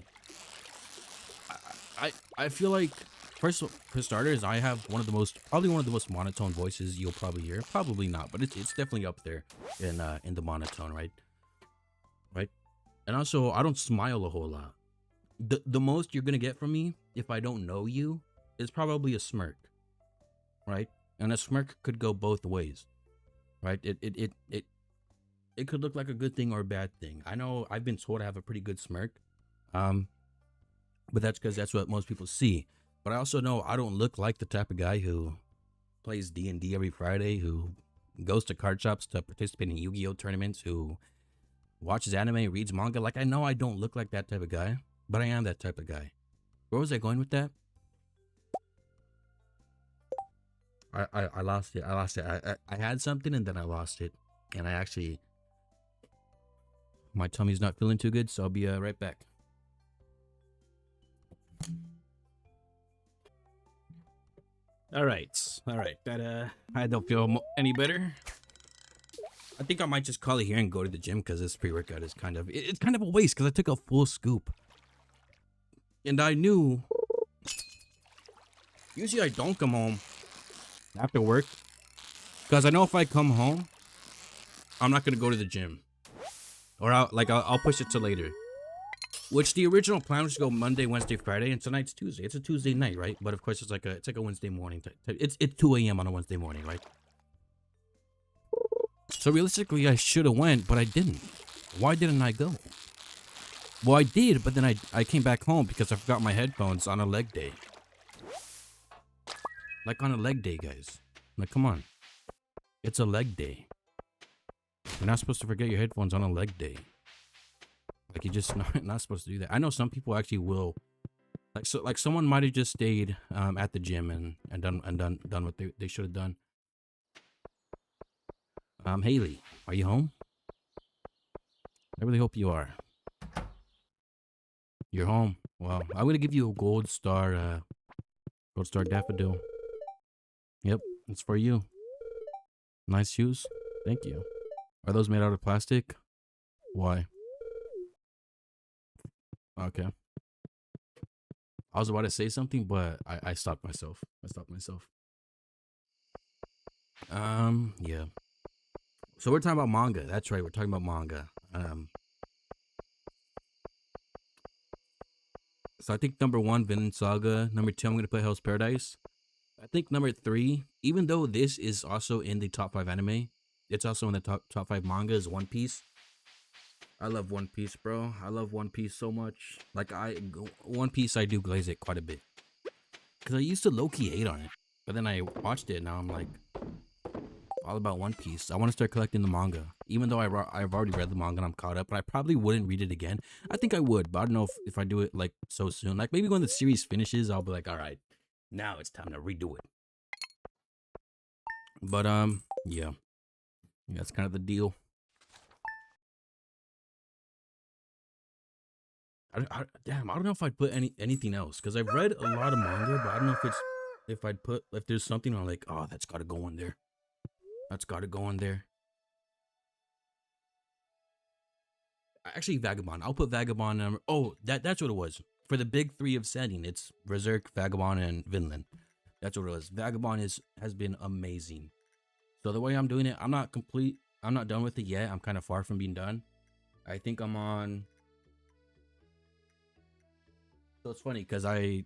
I feel like, first for starters, I have probably one of the most monotone voices you'll probably hear. Probably not, but it's definitely up there in the monotone, right? Right. And also, I don't smile a whole lot. The most you're gonna get from me, if I don't know you, is probably a smirk, right? And a smirk could go both ways, right? It could look like a good thing or a bad thing. I know I've been told I have a pretty good smirk, but that's because that's what most people see. But I also know I don't look like the type of guy who plays D&D every Friday, who goes to card shops to participate in Yu-Gi-Oh tournaments, who watches anime, reads manga. Like, I know I don't look like that type of guy, but I am that type of guy. Where was I going with that? I lost it. I had something and then I lost it. And my tummy's not feeling too good, so I'll be right back. All right. That I don't feel any better. I think I might just call it here and go to the gym, because this pre-workout is it's kind of a waste, because I took a full scoop. And I knew, usually I don't come home after work, because I know if I come home, I'm not gonna go to the gym, or I'll push it to later. Which the original plan was to go Monday, Wednesday, Friday, and tonight's Tuesday. It's a Tuesday night, right? But of course, it's like a Wednesday morning. It's 2 a.m. on a Wednesday morning, right? So realistically, I should have went, but I didn't. Why didn't I go? Well, I did, but then I came back home because I forgot my headphones on a leg day. Like on a leg day, guys. Like, come on. It's a leg day. You're not supposed to forget your headphones on a leg day. Like, you're just not supposed to do that. I know some people actually will. Like someone might have just stayed at the gym and done what they should have done. Haley, are you home? I really hope you are. You're home. Well, I'm gonna give you a gold star daffodil. Yep, it's for you. Nice shoes. Thank you. Are those made out of plastic? Why? Okay. I was about to say something, but I stopped myself. Yeah. So we're talking about manga. That's right. We're talking about manga. So I think number 1, Vinland Saga. Number 2, I'm going to put Hell's Paradise. I think number 3, even though this is also in the top 5 anime, it's also in the top 5 manga, is One Piece. I love One Piece, bro. I love One Piece so much. Like, One Piece, I do glaze it quite a bit. Because I used to low-key hate on it. But then I watched it, and now I'm like, all about One Piece. I want to start collecting the manga, even though I've already read the manga and I'm caught up. But I probably wouldn't read it again. I think I would, but I don't know if I do it like so soon. Like maybe when the series finishes, I'll be like, all right, now it's time to redo it. But yeah, that's kind of the deal. Damn, I don't know if I'd put anything else because I've read a lot of manga, but I don't know if there's something I'm like, oh, that's got to go in there. That's got to go in there. Actually, Vagabond. I'll put Vagabond. Oh, that's what it was for the big three of Sending. It's Berserk, Vagabond, and Vinland. That's what it was. Vagabond has been amazing. So the way I'm doing it, I'm not complete. I'm not done with it yet. I'm kind of far from being done. I think I'm on. So it's funny because I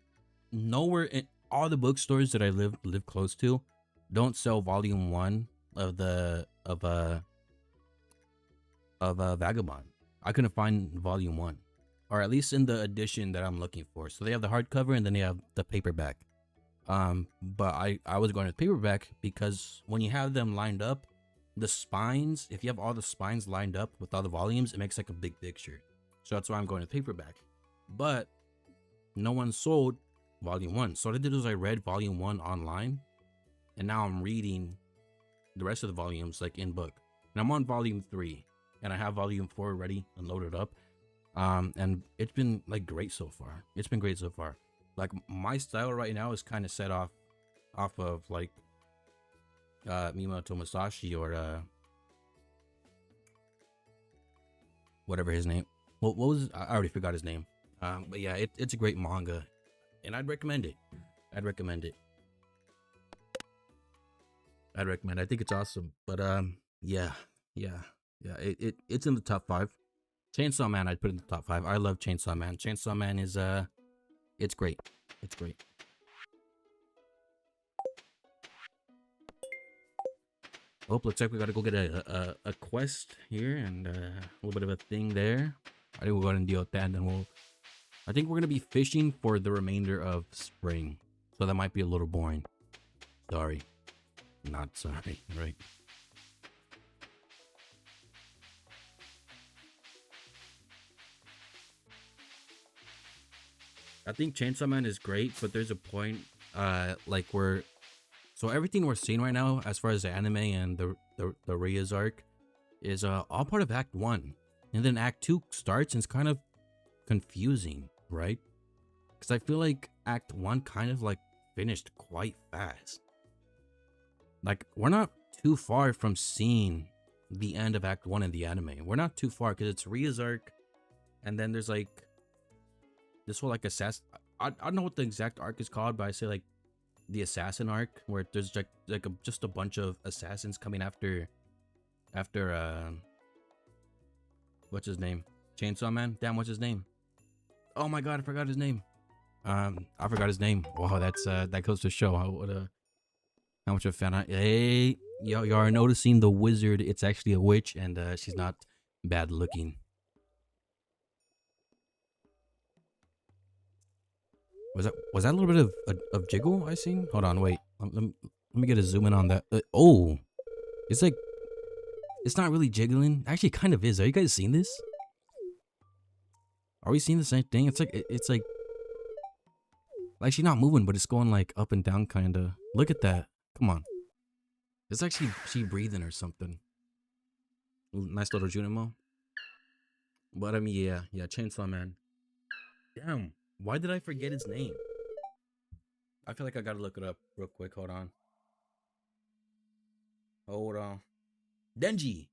nowhere in all the bookstores that I live close to don't sell volume 1 of Vagabond. I couldn't find volume 1, or at least in the edition that I'm looking for. So they have the hardcover and then they have the paperback. But I was going to paperback because when you have them lined up, the spines, if you have all the spines lined up with all the volumes, it makes like a big picture. So that's why I'm going to paperback. But no one sold volume 1. So what I did was I read volume 1 online, and now I'm reading the rest of the volumes like in book. And I'm on volume 3, and I have volume 4 ready and loaded up. And it's been like great so far. It's been great so far. Like my style right now is kind of set off of like Miyamoto Musashi or whatever his name. What was I already forgot his name. But yeah, it's a great manga, and I'd recommend it. I'd recommend it. I think it's awesome. But yeah. It's in the top 5. Chainsaw Man, I'd put in the top 5. I love Chainsaw Man. Chainsaw Man is it's great. It's great. Oh, looks like we gotta go get a quest here and a little bit of a thing there. I think we'll go ahead and deal with that, and then I think we're gonna be fishing for the remainder of spring, so that might be a little boring. Sorry, not sorry, right? I think Chainsaw Man is great, but there's a point, like so everything we're seeing right now, as far as the anime and the Ria's arc, is all part of Act 1, and then Act 2 starts and it's kind of confusing, right? Because I feel like Act 1 kind of like finished quite fast. Like we're not too far from seeing the end of Act 1 in the anime. We're not too far because it's Ria's arc, and then there's like this whole like assassin. I don't know what the exact arc is called, but I say like the assassin arc, where there's just a bunch of assassins coming after what's his name? Chainsaw Man? Damn, what's his name? Oh my god, I forgot his name. I forgot his name. Wow, that's that goes to show how much of a fan I. Hey, y'all are noticing the wizard. It's actually a witch, and she's not bad looking. Was that a little bit of jiggle I seen? Hold on, wait. Let me get a zoom in on that. Oh, it's like it's not really jiggling. Actually, it kind of is. Are you guys seeing this? Are we seeing the same thing? It's like she's not moving, but it's going like up and down, kind of. Look at that. Come on. It's actually she breathing or something. Nice little Junimo. But I mean, yeah, Chainsaw Man. Damn, why did I forget his name? I feel like I gotta look it up real quick. Hold on. Denji.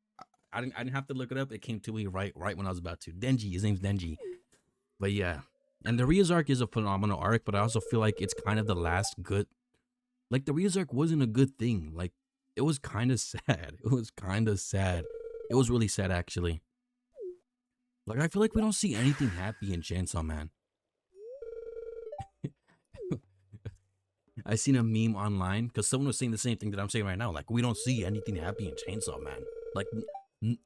I didn't have to look it up. It came to me right when I was about to. Denji. His name's Denji. But yeah, and the Ria's arc is a phenomenal arc, but I also feel like it's kind of the last good. Like the Ria's arc wasn't a good thing. Like it was kind of sad. It was kind of sad. It was really sad actually. Like I feel like we don't see anything happy in Chainsaw Man. I seen a meme online because someone was saying the same thing that I'm saying right now. Like we don't see anything happy in Chainsaw Man.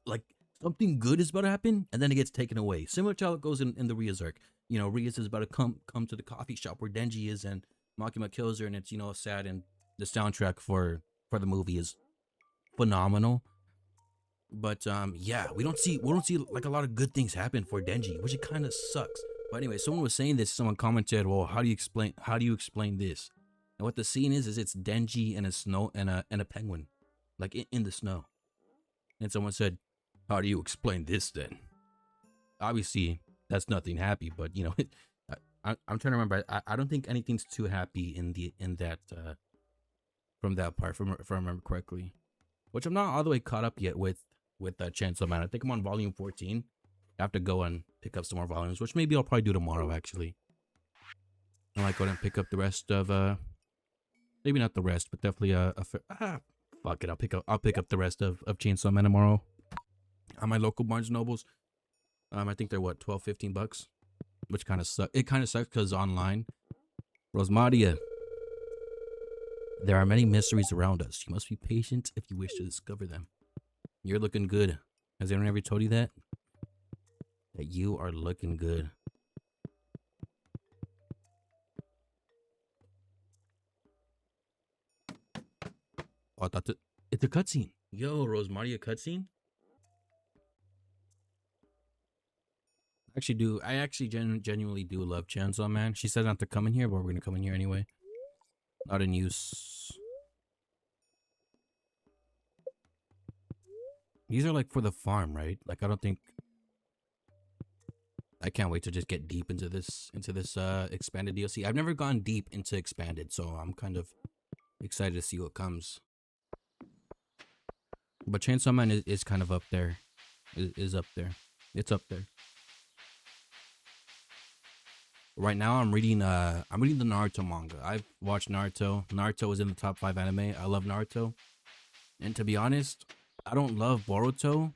Like something good is about to happen and then it gets taken away. Similar to how it goes in the Ria's arc. You know, Ria's is about to come to the coffee shop where Denji is and Makima kills her, and it's sad, and the soundtrack for the movie is phenomenal. But yeah, we don't see like a lot of good things happen for Denji, which it kind of sucks. But anyway, someone was saying this. Someone commented, "Well, how do you explain this?" And what the scene is it's Denji and a snow and a penguin, like in the snow. And someone said, "How do you explain this then?" Obviously, that's nothing happy, but you know, I'm trying to remember. I don't think anything's too happy in that from that part, if I remember correctly. Which I'm not all the way caught up yet with Chainsaw Man. I think I'm on volume 14. I have to go and pick up some more volumes, which maybe I'll probably do tomorrow. Actually, I might go and pick up the rest of maybe not the rest, but definitely fuck it. I'll pick up the rest of Chainsaw Man tomorrow on my local Barnes and Nobles. I think they're what 12, $15, which kind of sucks. It kind of sucks because online, Rosmaria, there are many mysteries around us. You must be patient if you wish to discover them. You're looking good. Has anyone ever told you that? That you are looking good. Oh, I thought it's a cutscene. Yo, Rosemaria cutscene? I actually genuinely do love Chainsaw Man. She said not to come in here, but we're gonna come in here anyway. Not in use. These are like for the farm, right? Like I can't wait to just get deep into this expanded DLC. I've never gone deep into expanded, so I'm kind of excited to see what comes. But Chainsaw Man is kind of up there. Is up there. It's up there. Right now I'm reading the Naruto manga. I've watched Naruto. Naruto is in the top 5 anime. I love Naruto. And to be honest, I don't love Boruto,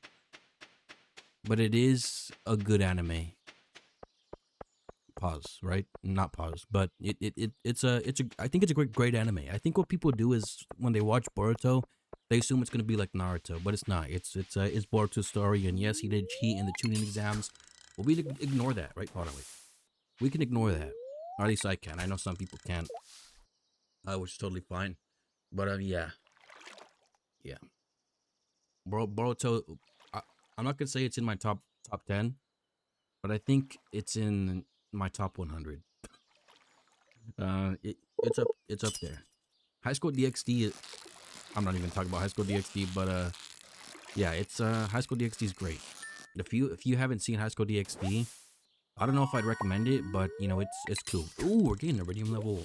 but it is a good anime. Pause, right? Not pause, but it's a I think it's a great anime. I think what people do is when they watch Boruto, they assume it's gonna be like Naruto, but it's not. It's Boruto's story, and yes, he did cheat in the tuning exams. But we ignore that, right? Hold on, wait. We can ignore that, or at least I can. I know some people can't, which is totally fine. But yeah, yeah. Boruto. I, I'm not gonna say it's in my top 10, but I think it's in my top 100. It's up there. High School DxD. I'm not even talking about High School DxD, but yeah, it's High School DxD is great. If you haven't seen High School DxD, I don't know if I'd recommend it, but you know it's cool. Ooh, we're getting iridium level.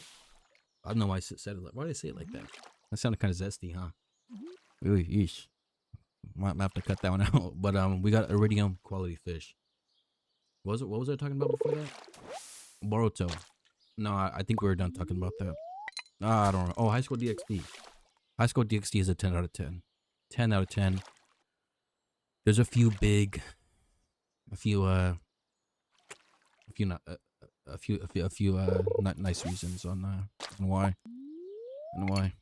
I don't know why I said it. Why did I say it like that? That sounded kind of zesty, huh? Ooh, yeesh. Might have to cut that one out. But we got iridium quality fish. What was I talking about before that? Boruto. No, I think we were done talking about that. I don't know. Oh, High School DxD. High School DxD is a 10 out of 10. 10 out of 10. There's a few not a few not nice reasons on why and why.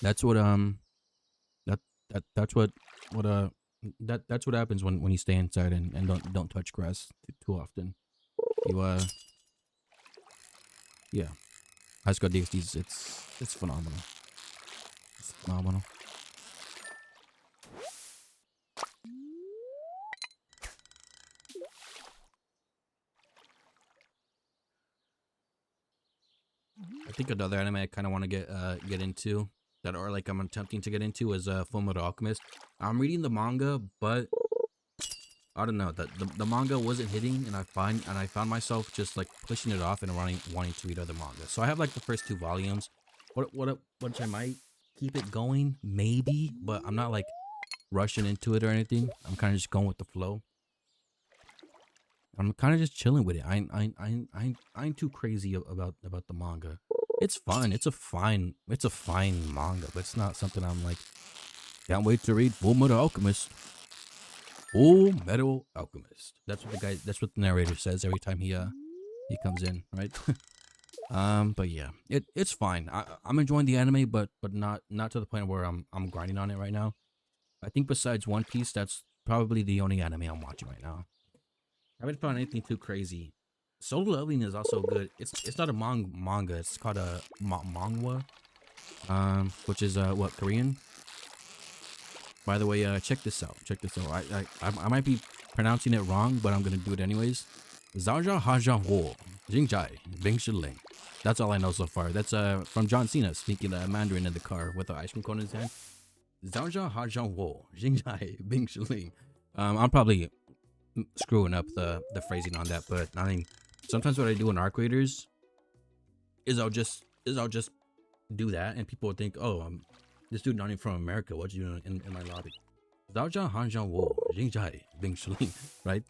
That's what that that's what that's what happens when you stay inside and don't touch grass too often. You yeah. High School DxD it's phenomenal. It's phenomenal. I think another anime I kind of want to get into that, or like I'm attempting to get into, is Fullmetal Alchemist. I'm reading the manga, but I don't know that the manga wasn't hitting, and I found myself just like pushing it off and wanting to read other manga. So I have like the first 2 volumes. Which I might keep it going maybe, but I'm not like rushing into it or anything. I'm kind of just going with the flow. I'm kind of just chilling with it. I ain't too crazy about the manga. It's fun. It's a fine manga, but it's not something I'm like, can't wait to read Full Metal Alchemist. Full Metal Alchemist. That's what the narrator says every time he comes in, right? But yeah, it's fine. I'm enjoying the anime, but not to the point where I'm grinding on it right now. I think besides One Piece, that's probably the only anime I'm watching right now. I haven't found anything too crazy. Solo Leveling is also good. It's not a manga. It's called a manhwa, which is what, Korean. By the way, check this out. Check this out. I might be pronouncing it wrong, but I'm gonna do it anyways. Zhaozhao Hajiang Wo Jingjai Bing Shiling. That's all I know so far. That's from John Cena speaking Mandarin in the car with an ice cream cone in his hand. Zhaozhao Hajiang Wo Jingjai Bing Shiling. I'm probably screwing up the phrasing on that, but I mean, sometimes what I do in arc raiders is I'll just do that, and people will think, oh, this dude not even from America. What you doing in my lobby? Zhaozhao Hajiang Wo Jingjai Bing Shiling. Right?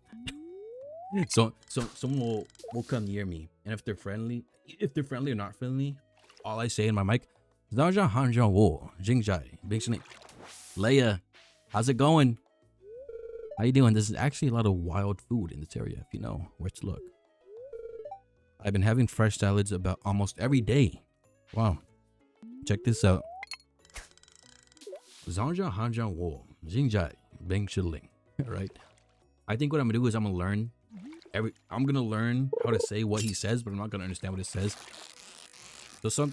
So someone will come near me, and if they're friendly or not friendly, all I say in my mic, Zhaozhao Hajiang Wo Jingjai Bing Shiling. Leia, how's it going? How you doing? There's actually a lot of wild food in this area, if you know where to look. I've been having fresh salads about almost every day. Wow. Check this out. Zhaozhao Hajiang Wo Jingjai Bing Shiling. Right? I think what I'm gonna do is I'm gonna learn how to say what he says, but I'm not gonna understand what it says. So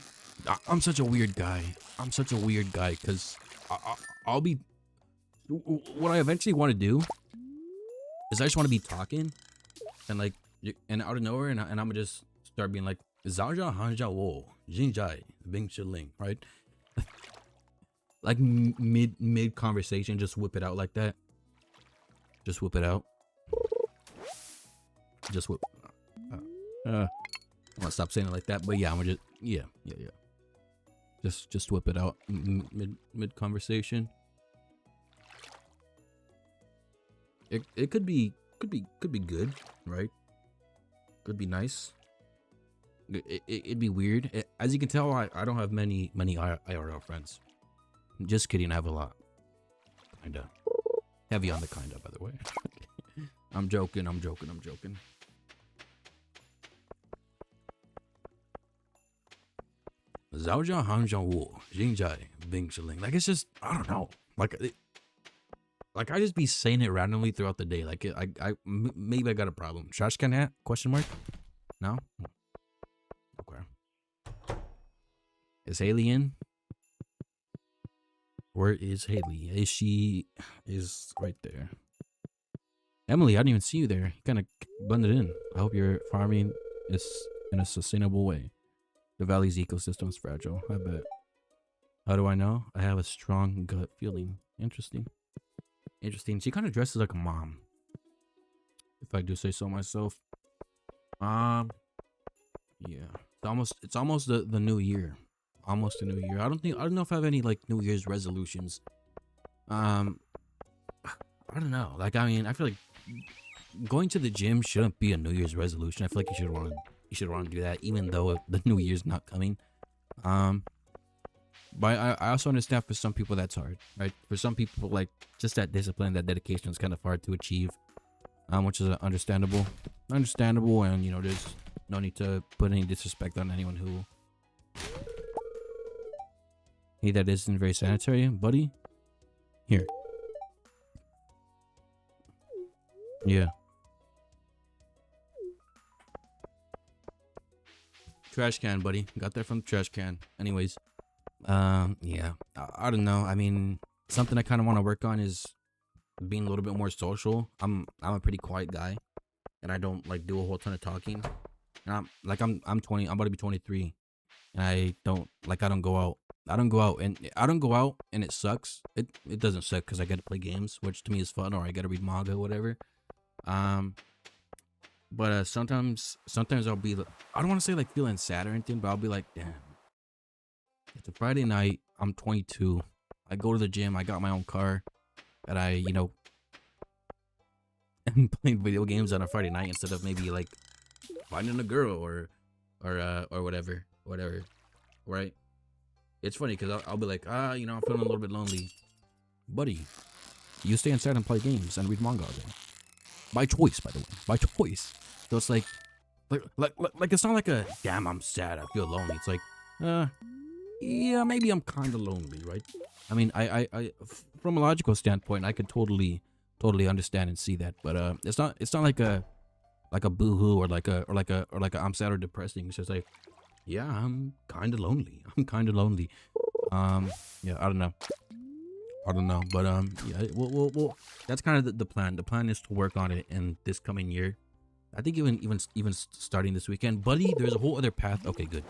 I'm such a weird guy. Because I'll be... What I eventually want to do is I just want to be talking and like, and out of nowhere, and I'm gonna just start being like, Zhaozhao Hajiang Wo Jingjai Bing Shiling, right? Like mid conversation, just whip it out like that. Just whip it out. Just whip. I'm gonna stop saying it like that, but yeah, I'm gonna just whip it out mid conversation. It could be good, right? Could be nice. It'd be weird. As you can tell, I don't have many IRL friends. Just kidding, I have a lot. Kinda. Heavy on the kinda, by the way. I'm joking. Zhaozhao Hajiang Wo Jingjai Bing Shiling. Like, it's just, I don't know. Like I just be saying it randomly throughout the day. Like maybe I got a problem. Trash can hat? Question mark? No? Okay. Is Haley in? Where is Haley? Is right there. Emily, I didn't even see you there. You kind of blended in. I hope your farming is in a sustainable way. The valley's ecosystem is fragile. I bet. How do I know? I have a strong gut feeling. Interesting. She kind of dresses like a mom, if I do say so myself. Yeah. It's almost the new year. Almost the new year. I don't know if I have any like New Year's resolutions. I don't know. Like, I mean, I feel like going to the gym shouldn't be a New Year's resolution. I feel like you should want to do that, even though the New Year's not coming. But I also understand for some people that's hard, right? For some people, like, just that discipline, that dedication is kind of hard to achieve, which is understandable, and you know, there's no need to put any disrespect on anyone who. Hey, that isn't very sanitary, buddy. Here. Yeah. Trash can, buddy. Got that from the trash can. Anyways. Yeah. I don't know. I mean, something I kind of want to work on is being a little bit more social. I'm a pretty quiet guy, and I don't like do a whole ton of talking. And I'm 20. I'm about to be 23, and I don't go out. I don't go out, and it sucks. It doesn't suck because I get to play games, which to me is fun, or I get to read manga, whatever. But sometimes I'll be, I don't want to say like feeling sad or anything, but I'll be like, damn. It's a Friday night. I'm 22. I go to the gym. I got my own car, and I, you know, am playing video games on a Friday night instead of maybe like finding a girl or whatever, right? It's funny because I'll be like, you know, I'm feeling a little bit lonely, buddy. You stay inside and play games and read manga all day. By choice, by the way, by choice. So it's like it's not like a damn, I'm sad, I feel lonely. It's like, yeah, maybe I'm kind of lonely, right? I mean, I from a logical standpoint, I could totally understand and see that, but it's not like a boohoo or like a I'm sad or depressing. It's just like, yeah, I'm kind of lonely. Yeah, I don't know. I don't know, but yeah, we'll that's kind of the plan. The plan is to work on it in this coming year. I think even starting this weekend, buddy. There's a whole other path. Okay, good.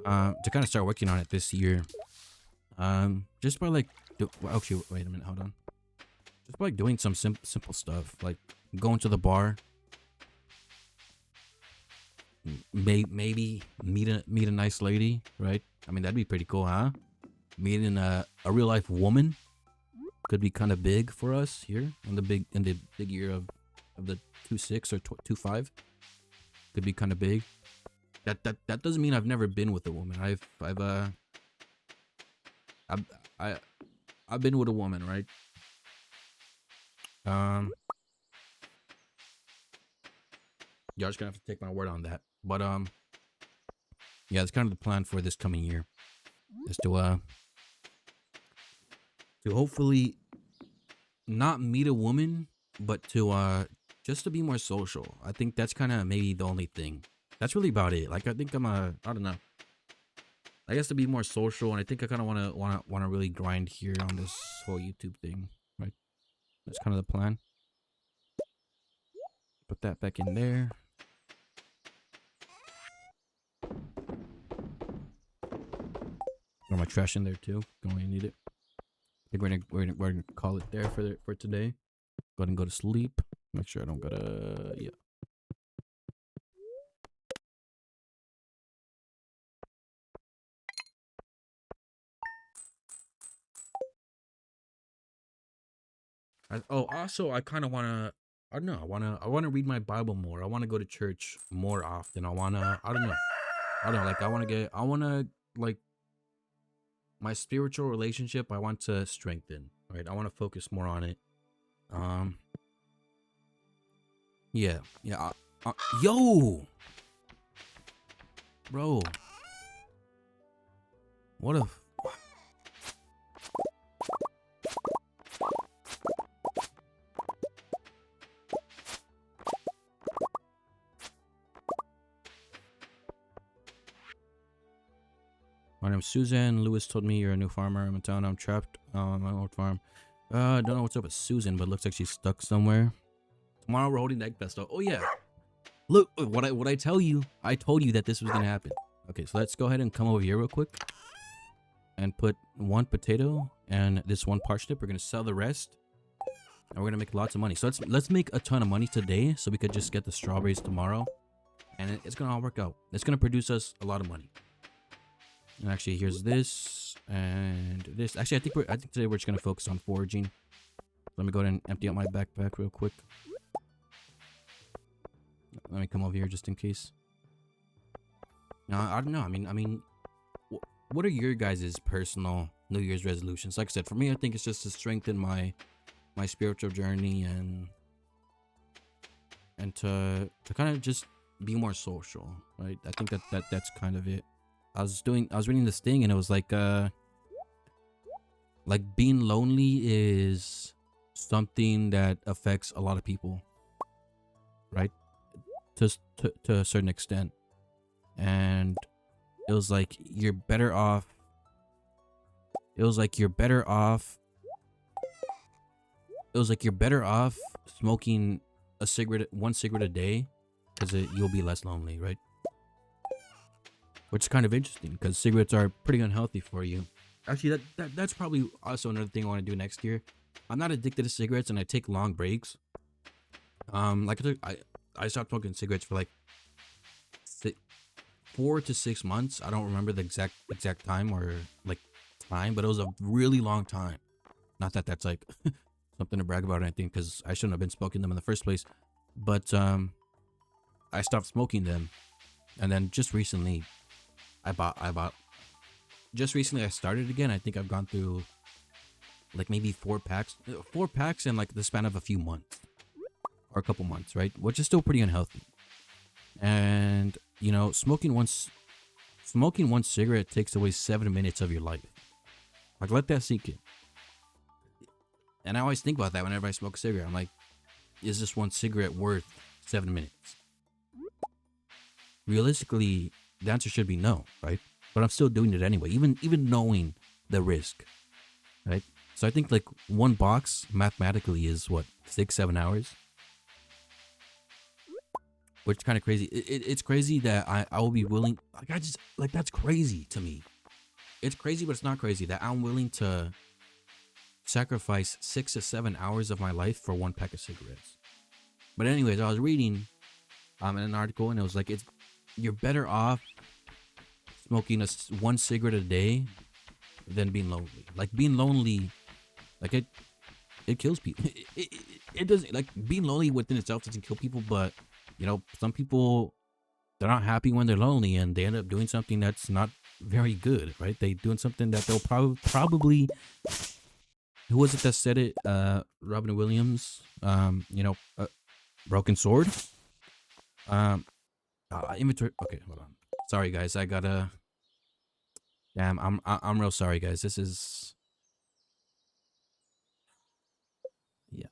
To kind of start working on it this year. Just by like, well, actually, wait a minute, hold on. Just by like doing some simple stuff, like going to the bar. Maybe meet a nice lady, right? I mean, that'd be pretty cool, huh? Meeting a real life woman could be kind of big for us here in the big year of the 2.6 or 2.5. Could be kind of big. That doesn't mean I've never been with a woman. I've I I've been with a woman, right? Um, y'all just gonna have to take my word on that. But yeah, it's kind of the plan for this coming year is to hopefully not meet a woman, but to just to be more social. I think that's kind of maybe the only thing. That's really about it. Like I think I don't know. I guess to be more social, and I think I kind of wanna really grind here on this whole YouTube thing, right? That's kind of the plan. Put that back in there. Throw my trash in there too. Don't really need it. I think we're gonna call it there for today. Go ahead and go to sleep. Make sure I don't gotta yeah. Also, I kind of wanna. I don't know. I wanna read my Bible more. I wanna go to church more often. I don't know. I don't know. Like I wanna like my spiritual relationship. I want to strengthen. Right. I want to focus more on it. Um. Yeah. Yeah. Yo, bro. What a. My name's Susan. Lewis told me you're a new farmer. I'm in town. I'm trapped on my old farm. I don't know what's up with Susan, but it looks like she's stuck somewhere. Tomorrow we're holding the egg fest. Oh yeah. Look, what I tell you, I told you that this was gonna happen. Okay, so let's go ahead and come over here real quick and put one potato and this one parsnip. We're gonna sell the rest, and we're gonna make lots of money. So let's make a ton of money today, so we could just get the strawberries tomorrow, and it's gonna all work out. It's gonna produce us a lot of money. And actually, here's this and this. Actually, I think today we're just gonna focus on foraging. Let me go ahead and empty out my backpack real quick. Let me come over here just in case. No, I don't know. I mean, what are your guys' personal New Year's resolutions? Like I said, for me, I think it's just to strengthen my spiritual journey and to kind of just be more social, right? I think that's kind of it. I was reading this thing, and it was like being lonely is something that affects a lot of people, right? To a certain extent. And it was like you're better off smoking one cigarette a day, because you'll be less lonely, right? Which is kind of interesting, because cigarettes are pretty unhealthy for you. Actually, that's probably also another thing I want to do next year. I'm not addicted to cigarettes, and I take long breaks. Like I stopped smoking cigarettes for like 4 to 6 months. I don't remember the exact time or like time, but it was a really long time. Not that that's like something to brag about or anything, because I shouldn't have been smoking them in the first place. But I stopped smoking them, and then just recently, Just recently, I started again. I think I've gone through like maybe 4 packs in like the span of a few months or a couple months, right? Which is still pretty unhealthy. And you know, smoking one cigarette takes away 7 minutes of your life. Like, let that sink in. And I always think about that whenever I smoke a cigarette. I'm like, is this one cigarette worth 7 minutes? Realistically, the answer should be no, right? But I'm still doing it anyway, even knowing the risk, right? So I think like one box mathematically is what 6-7 hours, which is kind of crazy. It's crazy that I will be willing. Like I just like that's crazy to me. It's crazy, but it's not crazy that I'm willing to sacrifice 6 to 7 hours of my life for one pack of cigarettes. But anyways, I was reading in an article and it was like you're better off smoking one cigarette a day than being lonely. Like being lonely, like it kills people. It doesn't like being lonely within itself doesn't kill people, but some people they're not happy when they're lonely and they end up doing something that's not very good, right? They doing something that they'll probably who was it that said it? Robin Williams. Broken Sword. Um, inventory. Okay, hold on. Sorry, guys. I gotta. Damn, I'm real sorry, guys. This is yeah.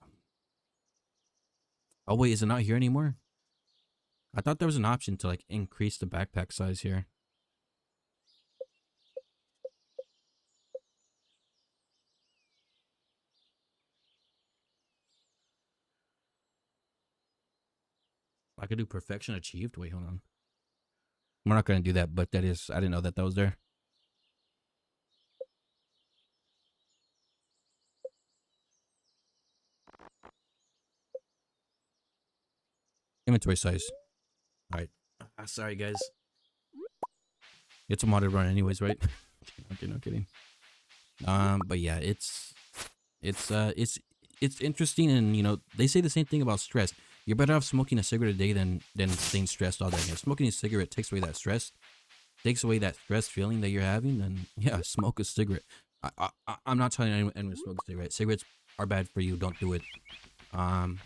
Oh wait, is it not here anymore? I thought there was an option to like increase the backpack size here. I could do perfection achieved. Wait, hold on. We're not gonna do that, but that is. I didn't know that was there. Inventory size. All right. Sorry, guys. It's a modded run, anyways, right? Okay, no kidding. But yeah, it's it's interesting, and they say the same thing about stress. You're better off smoking a cigarette a day than staying stressed all day. If smoking a cigarette takes away that stress, takes away that stress feeling that you're having, then yeah, smoke a cigarette. I'm not telling anyone to smoke a cigarette. Cigarettes are bad for you. Don't do it. Um,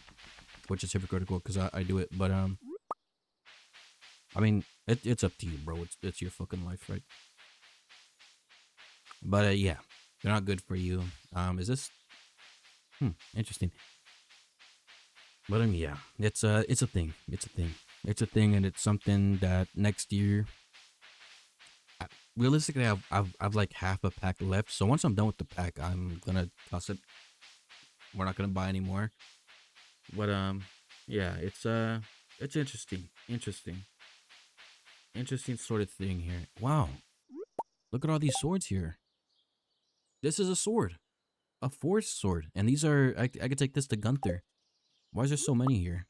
which is hypocritical because I do it, but I mean it's up to you, bro. It's your fucking life, right? But yeah, they're not good for you. Is this interesting? But yeah, it's a thing. It's a thing. It's a thing, and it's something that next year, realistically, I've like half a pack left. So once I'm done with the pack, I'm gonna toss it. We're not gonna buy anymore. But yeah, it's interesting sort of thing here. Wow, look at all these swords here. This is a sword, a force sword, and these are I could take this to Gunther. Why is there so many here?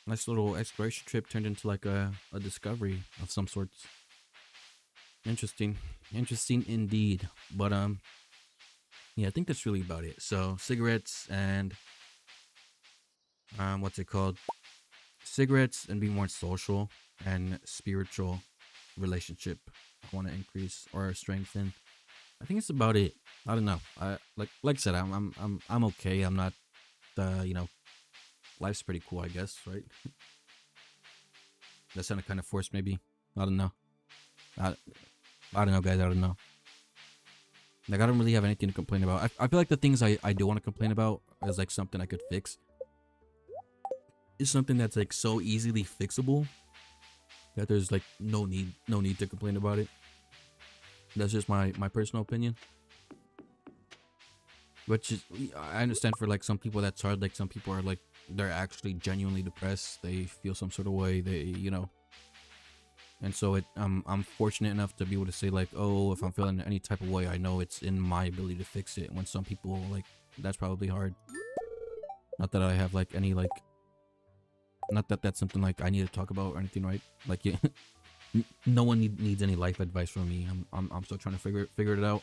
Nice little exploration trip turned into like a discovery of some sorts. Interesting. Interesting indeed. But yeah, I think that's really about it. So cigarettes and what's it called? Cigarettes and being more social and spiritual relationship I want to increase or strengthen. I think it's about it. I don't know. I like I said, I'm okay. I'm not life's pretty cool, I guess, right? That sounded kind of forced maybe. I don't know. I, I don't know, guys. I don't know. Like, I don't really have anything to complain about. I feel like the things I do want to complain about is like something I could fix. Is something that's like so easily fixable that there's like no need to complain about it. That's just my personal opinion. Which is, I understand for like some people that's hard. Like some people are like they're actually genuinely depressed. They feel some sort of way. And so I'm fortunate enough to be able to say like, oh, if I'm feeling any type of way, I know it's in my ability to fix it. When some people like that's probably hard. Not that I have like any like, not that that's something like I need to talk about or anything, right? Like yeah, no one needs any life advice from me. I'm still trying to figure it out.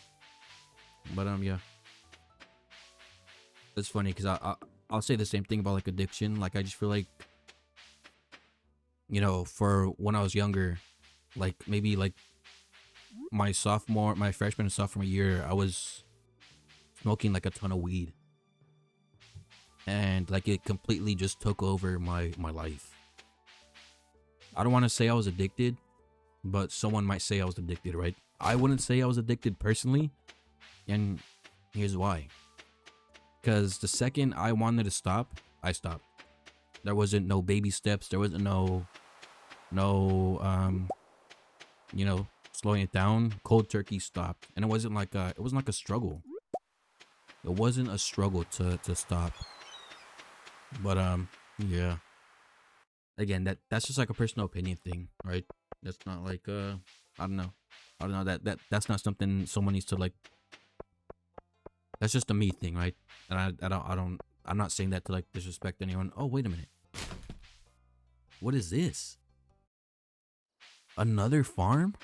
But yeah, it's funny because I'll say the same thing about like addiction. Like I just feel like for when I was younger, like maybe like my freshman and sophomore year, I was smoking like a ton of weed, and like it completely just took over my life. I don't want to say I was addicted, but someone might say I was addicted, right? I wouldn't say I was addicted personally, and here's why. Because the second I wanted to stop, I stopped. There wasn't no baby steps. There wasn't no slowing it down, cold turkey stopped, and it wasn't like a struggle. It wasn't a struggle to stop. But yeah. Again, that's just like a personal opinion thing, right? That's not like I don't know. I don't know that's not something someone needs to like. That's just a me thing, right? And I'm not saying that to like disrespect anyone. Oh, wait a minute. What is this? Another farm?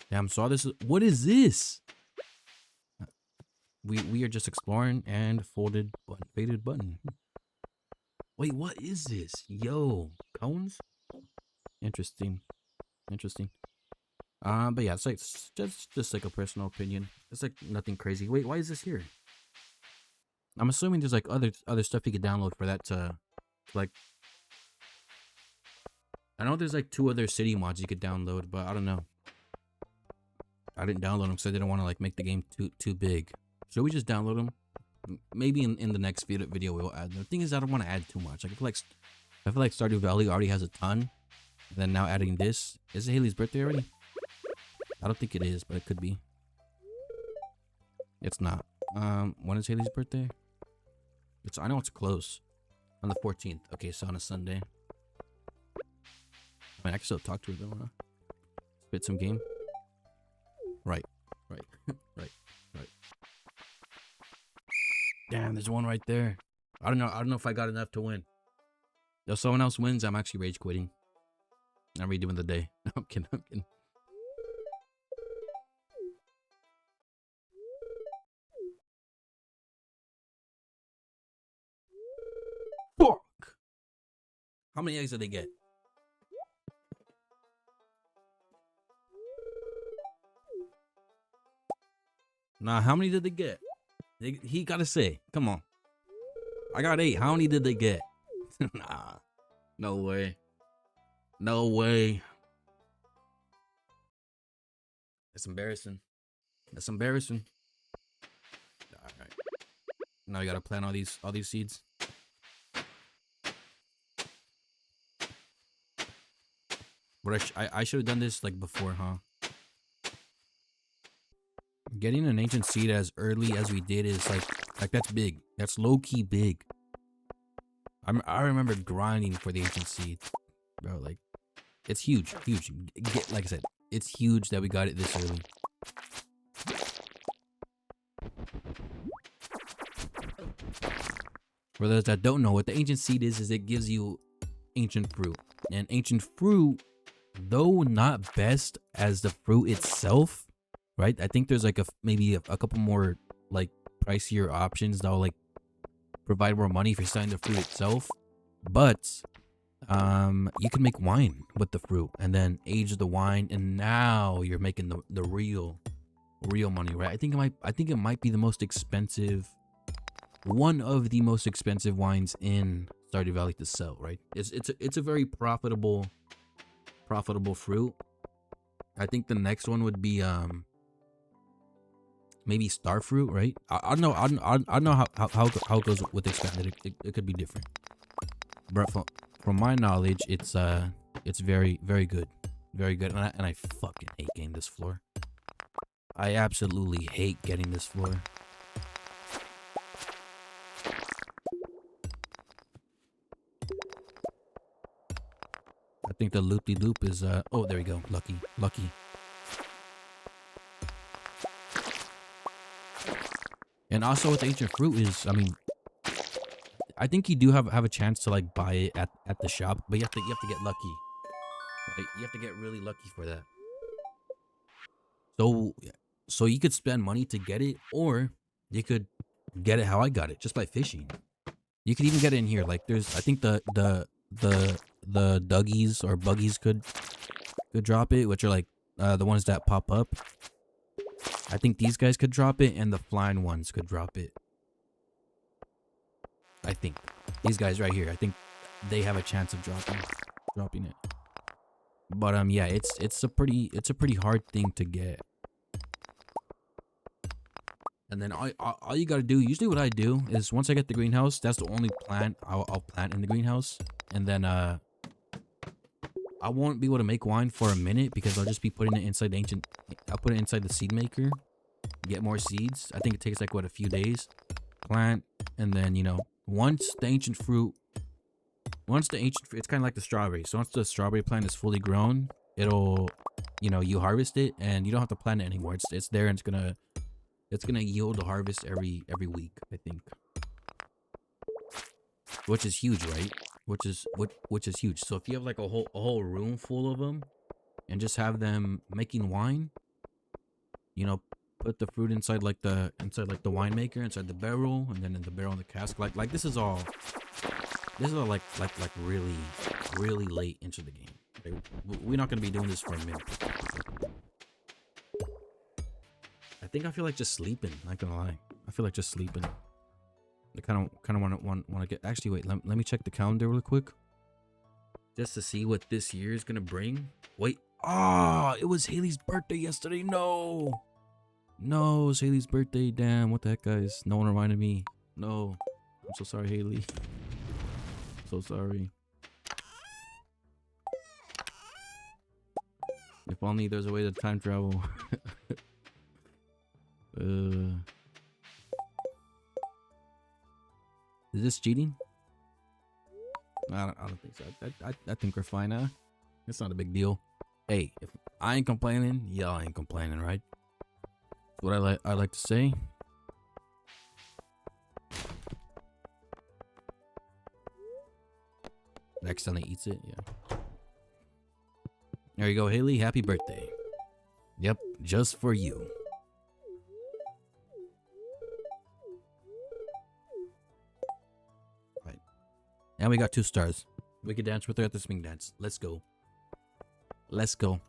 Damn, saw this. What is this? We are just exploring and folded button, faded button. Wait, what is this? Yo, cones? Interesting. Interesting. But yeah, it's like just like a personal opinion. It's like nothing crazy. Wait, why is this here? I'm assuming there's like other stuff you could download for that to like. I know there's like 2 other city mods you could download, but I don't know. I didn't download them because I didn't want to like make the game too big. Should we just download them? Maybe in the next video we'll add them. The thing is, I don't want to add too much. Like I feel like Stardew Valley already has a ton. And then now adding this. Is it Haley's birthday already? I don't think it is, but it could be. It's not. When is Haley's birthday? I know it's close. On the 14th. Okay, so on a Sunday. I mean, I can still talk to her though, huh? Spit some game. Right. Right. Damn, there's one right there. I don't know if I got enough to win. If someone else wins, I'm actually rage quitting. I'm redoing the day. I'm kidding. Fuck! How many eggs did they get? Nah, how many did they get? He gotta say. Come on. I got 8. How many did they get? Nah. No way. No way. That's embarrassing. That's embarrassing. Alright. Now you gotta plant all these seeds. But I should have done this like before, huh? Getting an ancient seed as early as we did is like that's big. That's low-key big. I remember grinding for the ancient seed, bro. Like, it's huge. Like I said, it's huge that we got it this early. For those that don't know, what the ancient seed is it gives you ancient fruit. And ancient fruit, though not best as the fruit itself, right? I think there's like maybe a couple more like pricier options that will like provide more money if you're selling the fruit itself. But you can make wine with the fruit and then age the wine, and now you're making the real money, right? I think it might be the most expensive, one of the most expensive wines in Stardew Valley to sell, right? It's a very profitable fruit. I think the next one would be maybe star fruit, right? I don't know. I don't know how it goes with expanded. It could be different. But from my knowledge, it's very good, and I fucking hate getting this floor. I absolutely hate getting this floor. I think the loop-de-loop is oh, there we go. Lucky. And also with ancient fruit is, I mean, I think you do have a chance to like buy it at the shop, but you have to get lucky. Right? You have to get really lucky for that. So you could spend money to get it, or you could get it how I got it, just by fishing. You could even get it in here. Like there's, I think the Duggies or Buggies could drop it, which are like the ones that pop up. I think these guys could drop it, and the flying ones could drop it. I think these guys right here, I think they have a chance of dropping it. But yeah, it's a pretty hard thing to get. And then all you gotta do, usually what I do is once I get the greenhouse, that's the only plant I'll plant in the greenhouse. And then I won't be able to make wine for a minute because I'll just be putting it inside the ancient. I'll put it inside the seed maker, get more seeds. I think it takes like what, a few days. Plant, and then once the ancient fruit, it's kind of like the strawberry. So once the strawberry plant is fully grown, it'll, you harvest it and you don't have to plant it anymore. It's there and it's gonna yield a harvest every week, I think, which is huge, right? Which is huge. So if you have like a whole room full of them, and just have them making wine, put the fruit inside like the winemaker, inside the barrel, and then in the barrel in the cask. Like this is all like really late into the game. Like, we're not gonna be doing this for a minute. I feel like just sleeping. Not gonna lie, I feel like just sleeping. I kind of want to get. Actually, wait. Let me check the calendar real quick, just to see what this year is gonna bring. Wait. Ah, it was Haley's birthday yesterday. No, it was Haley's birthday. Damn. What the heck, guys? No one reminded me. No, I'm so sorry, Haley. So sorry. If only there's a way to time travel. Is this cheating? I don't think so. I think we're fine, huh? It's not a big deal. Hey, if I ain't complaining, y'all ain't complaining, right? That's what I like to say. Next time he eats it, yeah. There you go, Haley. Happy birthday. Yep, just for you. Right. And we got 2 stars. We can dance with her at the swing dance. Let's go. Let's go.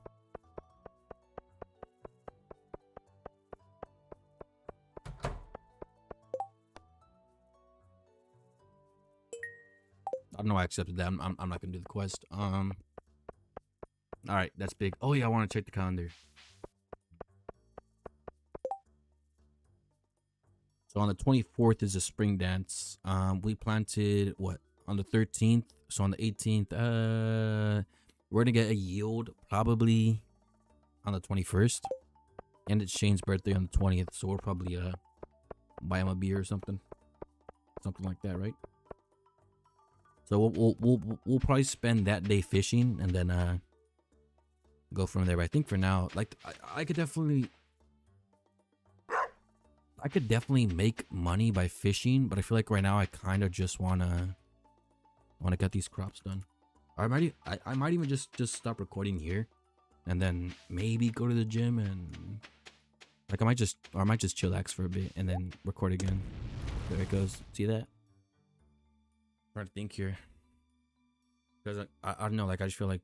I don't know why I accepted that. I'm not gonna do the quest. All right, that's big. Oh yeah, I want to check the calendar. So on the 24th is a spring dance. We planted what on the 13th. So on the 18th, we're gonna get a yield probably on the 21st, and it's Shane's birthday on the 20th. So we'll probably buy him a beer or something like that, right? So we'll probably spend that day fishing and then go from there. But I think for now, like I could definitely make money by fishing, but I feel like right now I kind of just wanna get these crops done. Or I might even just stop recording here, and then maybe go to the gym and like I might just chillax for a bit and then record again. There it goes. See that? I'm trying to think here, because I don't know. Like I just feel like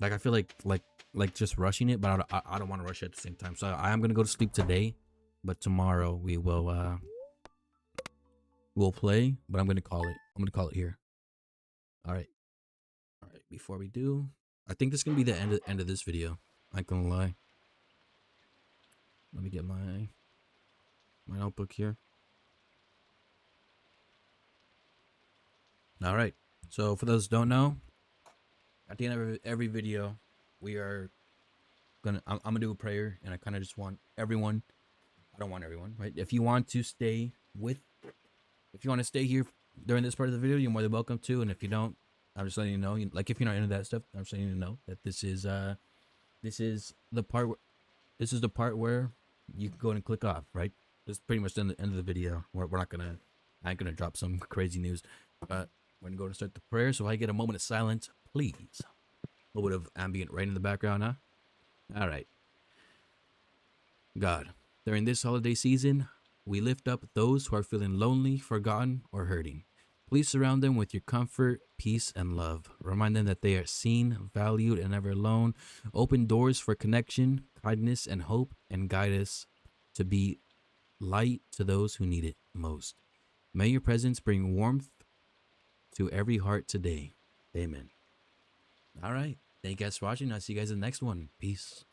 I feel like just rushing it, but I don't want to rush it at the same time. So I am gonna go to sleep today, but tomorrow we will we'll play. But I'm gonna call it here. All right. Before we do, I think this is gonna be the end of this video. I'm not gonna lie. Let me get my notebook here. All right. So for those who don't know, at the end of every video, I'm gonna do a prayer, and I kind of just want everyone. I don't want everyone, right? If you want to stay here during this part of the video, you're more than welcome to. And if you don't, I'm just letting you know. Like if you're not into that stuff, I'm just letting you know that this is the part where you can go and click off, right? This is pretty much the end of the video. I ain't gonna drop some crazy news, but we're gonna go and start the prayer. So if I get a moment of silence, please. A little bit of ambient rain in the background, huh? All right. God, during this holiday season, we lift up those who are feeling lonely, forgotten, or hurting. Please surround them with your comfort, peace, and love. Remind them that they are seen, valued, and never alone. Open doors for connection, kindness, and hope, and guide us to be light to those who need it most. May your presence bring warmth to every heart today. Amen. All right. Thank you guys for watching. I'll see you guys in the next one. Peace.